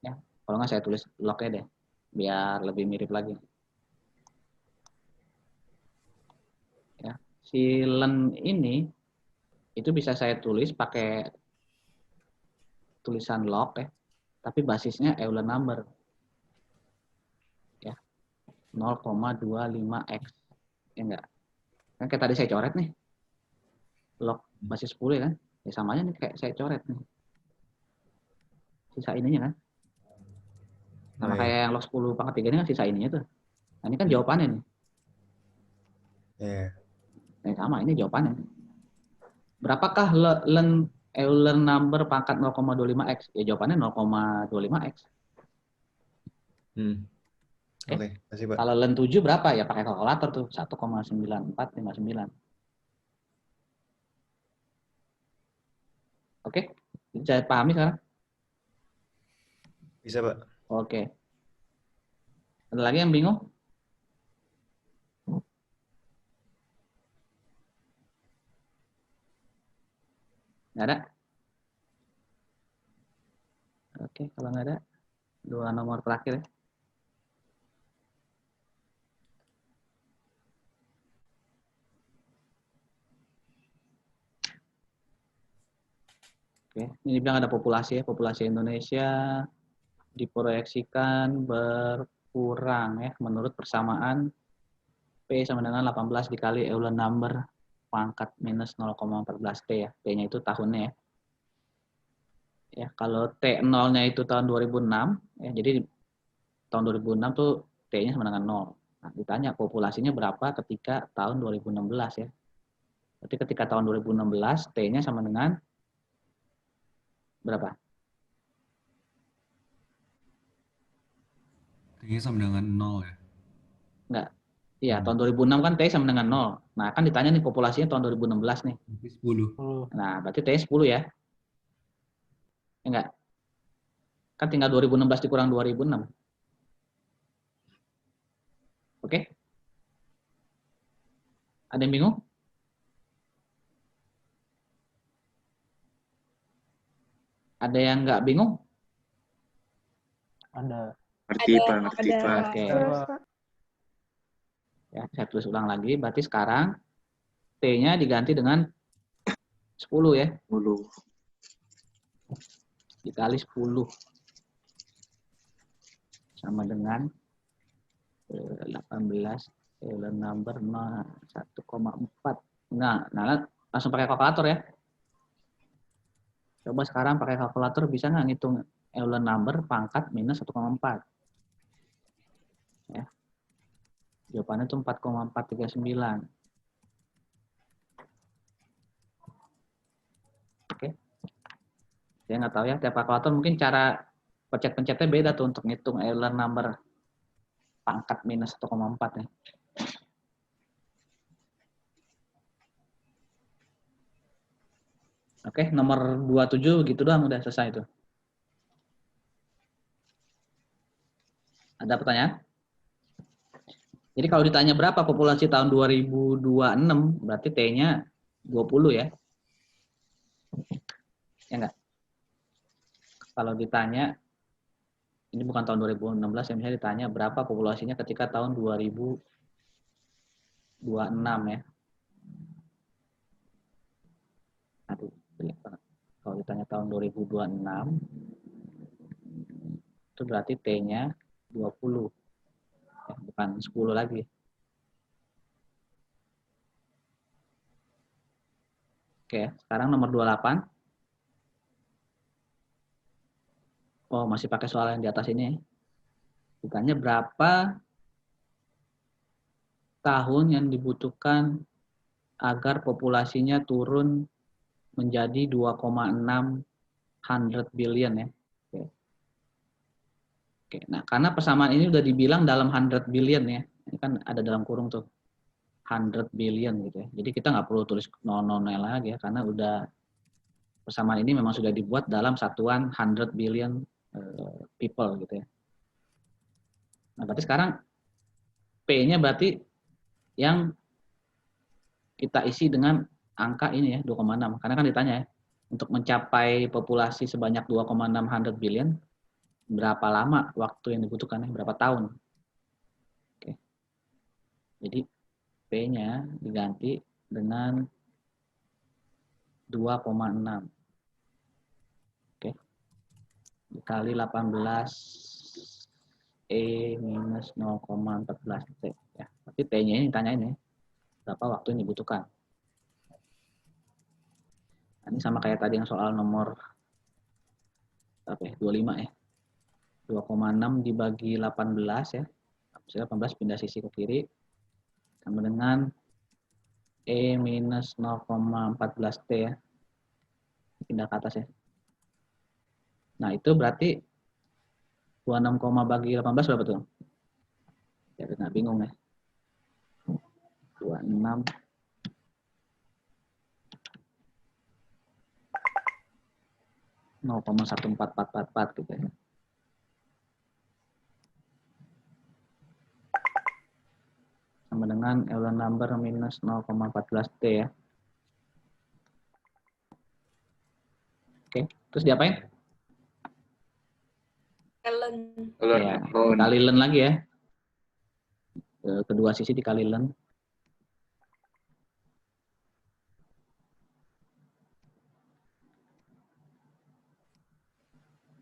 Ya, kalau nggak saya tulis lognya deh, biar lebih mirip lagi. Ya, si len ini itu bisa saya tulis pakai tulisan log ya, tapi basisnya Euler number. Ya, 0,25x. Ya enggak? Kan kayak tadi saya coret nih. Log basis 10 ya kan? Ya sama aja nih kayak saya coret nih. Sisa ininya kan? Sama kayak yang log 10 pangkat 3 ini kan sisa ininya tuh. Nah, ini kan jawabannya nih. Nah, sama, ini jawabannya. Berapakah len Euler number pangkat 0,25x? Ya jawabannya 0,25x. Oke, kasih Pak. Kalau len 7 berapa? Ya pakai kalkulator tuh, 1,9459. Oke, bisa pahami sekarang? Bisa, Pak. Oke. Ada lagi yang bingung? Nggak ada? Oke, kalau nggak ada, 2 nomor terakhir ya. Oke, ini bilang ada populasi ya, populasi Indonesia diproyeksikan berkurang ya menurut persamaan P sama dengan 18 dikali Euler number pangkat minus 0,14T ya. T-nya itu tahunnya ya. Ya, kalau T0-nya itu tahun 2006 ya, jadi tahun 2006 tuh T-nya sama dengan 0. Nah, ditanya populasinya berapa ketika tahun 2016 ya. Berarti ketika tahun 2016 T-nya sama dengan berapa? T-nya sama dengan 0 ya? Enggak. Iya, tahun 2006 kan T sama dengan 0. Nah, kan ditanya nih populasinya tahun 2016 nih. 10. Nah, berarti T-nya 10 ya. Enggak. Kan tinggal 2016 dikurang 2006. Oke? Ada yang bingung? Ada yang nggak bingung? Ada. Ngerti, Pak. Ngerti, Pak. Oke. Ya, saya tulis ulang lagi. Berarti sekarang T-nya diganti dengan 10 ya. 10. Dikali 10. Sama dengan 18 Euler number 1,4. Nah, langsung pakai kalkulator ya. Coba sekarang pakai kalkulator bisa nggak ngitung Euler number pangkat minus 1,4. Ya. Jawabannya itu 4,439. Oke. Saya nggak tahu ya, tiap kalkulator mungkin cara pencet-pencetnya beda tuh untuk ngitung Euler number pangkat minus 1,4 ya. Oke, nomor 27 gitu doang udah selesai itu. Ada pertanyaan? Jadi kalau ditanya berapa populasi tahun 2026, berarti T-nya 20 ya. Ya enggak? Kalau ditanya, ini bukan tahun 2016, ya misalnya ditanya berapa populasinya ketika tahun 2026 ya. Aduh, jelek banget. Kalau ditanya tahun 2026, itu berarti T-nya 20. Ya, bukan 10 lagi. Oke, sekarang nomor 28. Oh, masih pakai soal yang di atas ini. Ditanya berapa tahun yang dibutuhkan agar populasinya turun menjadi 2,6 billion ya. Oke. Oke, nah karena persamaan ini udah dibilang dalam 100 billion ya. Ini kan ada dalam kurung tuh. 100 billion gitu ya. Jadi kita nggak perlu tulis 00 lagi ya, karena udah persamaan ini memang sudah dibuat dalam satuan 100 billion people gitu ya. Nah, berarti sekarang P-nya berarti yang kita isi dengan angka ini ya, 2,6. Karena kan ditanya ya, untuk mencapai populasi sebanyak 2,6 billion, berapa lama waktu yang dibutuhkan ya, berapa tahun. Oke. Jadi P-nya diganti dengan 2,6. Oke. Dikali 18 E minus 0,14 T. Ya. Tapi T-nya ini ditanyain ya, berapa waktu yang dibutuhkan. Nah, ini sama kayak tadi yang soal nomor apa ya, 25 ya. 2,6 dibagi 18 ya. 18 pindah sisi ke kiri. Sama dengan E minus 0,14 T ya. Pindah ke atas ya. Nah, itu berarti 26, bagi 18 berapa tuh? Ya, nggak bingung ya. 26 0,14444 gitu ya. Sama dengan Euler number minus 0,14 T ya. Oke, terus diapain? Ya, dikali len lagi ya. Kedua sisi dikali len.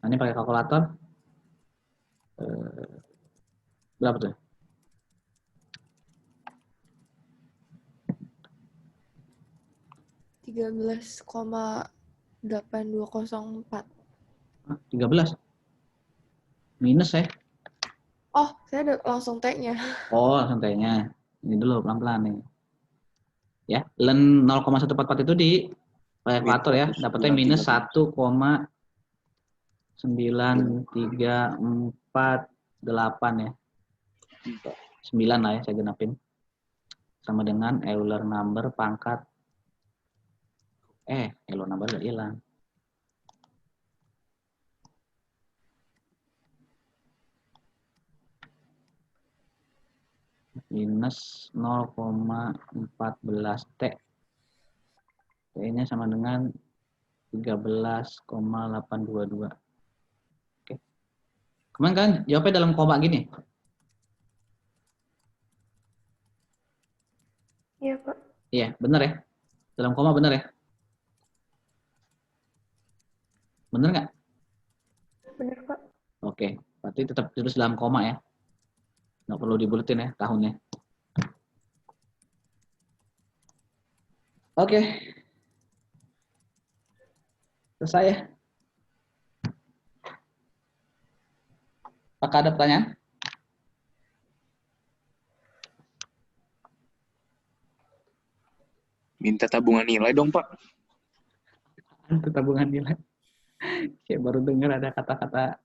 Nah, ini pakai kalkulator. Berapa tuh? $13,8204. 13. Minus ya. Oh, saya ada langsung T-nya. Oh, langsung T-nya. Ini dulu pelan-pelan nih. Ya, len 0,144 itu di kalkulator ya, dapatnya minus 1,9348 ya. 9 lah ya, saya genapin. Sama dengan Euler number pangkat Euler number udah hilang. Minus 0,14 T. T-nya sama dengan 13,822. Oke. Kemarin kan jawabnya dalam koma gini. Iya, Pak. Iya, benar ya? Dalam koma benar ya? Benar nggak? Benar, Pak. Oke, berarti tetap terus dalam koma ya. Nggak perlu dibuletin ya tahunnya. Oke. Selesai ya. Apakah ada pertanyaan? Minta tabungan nilai dong, Pak. Itu tabungan nilai. Saya baru dengar ada kata-kata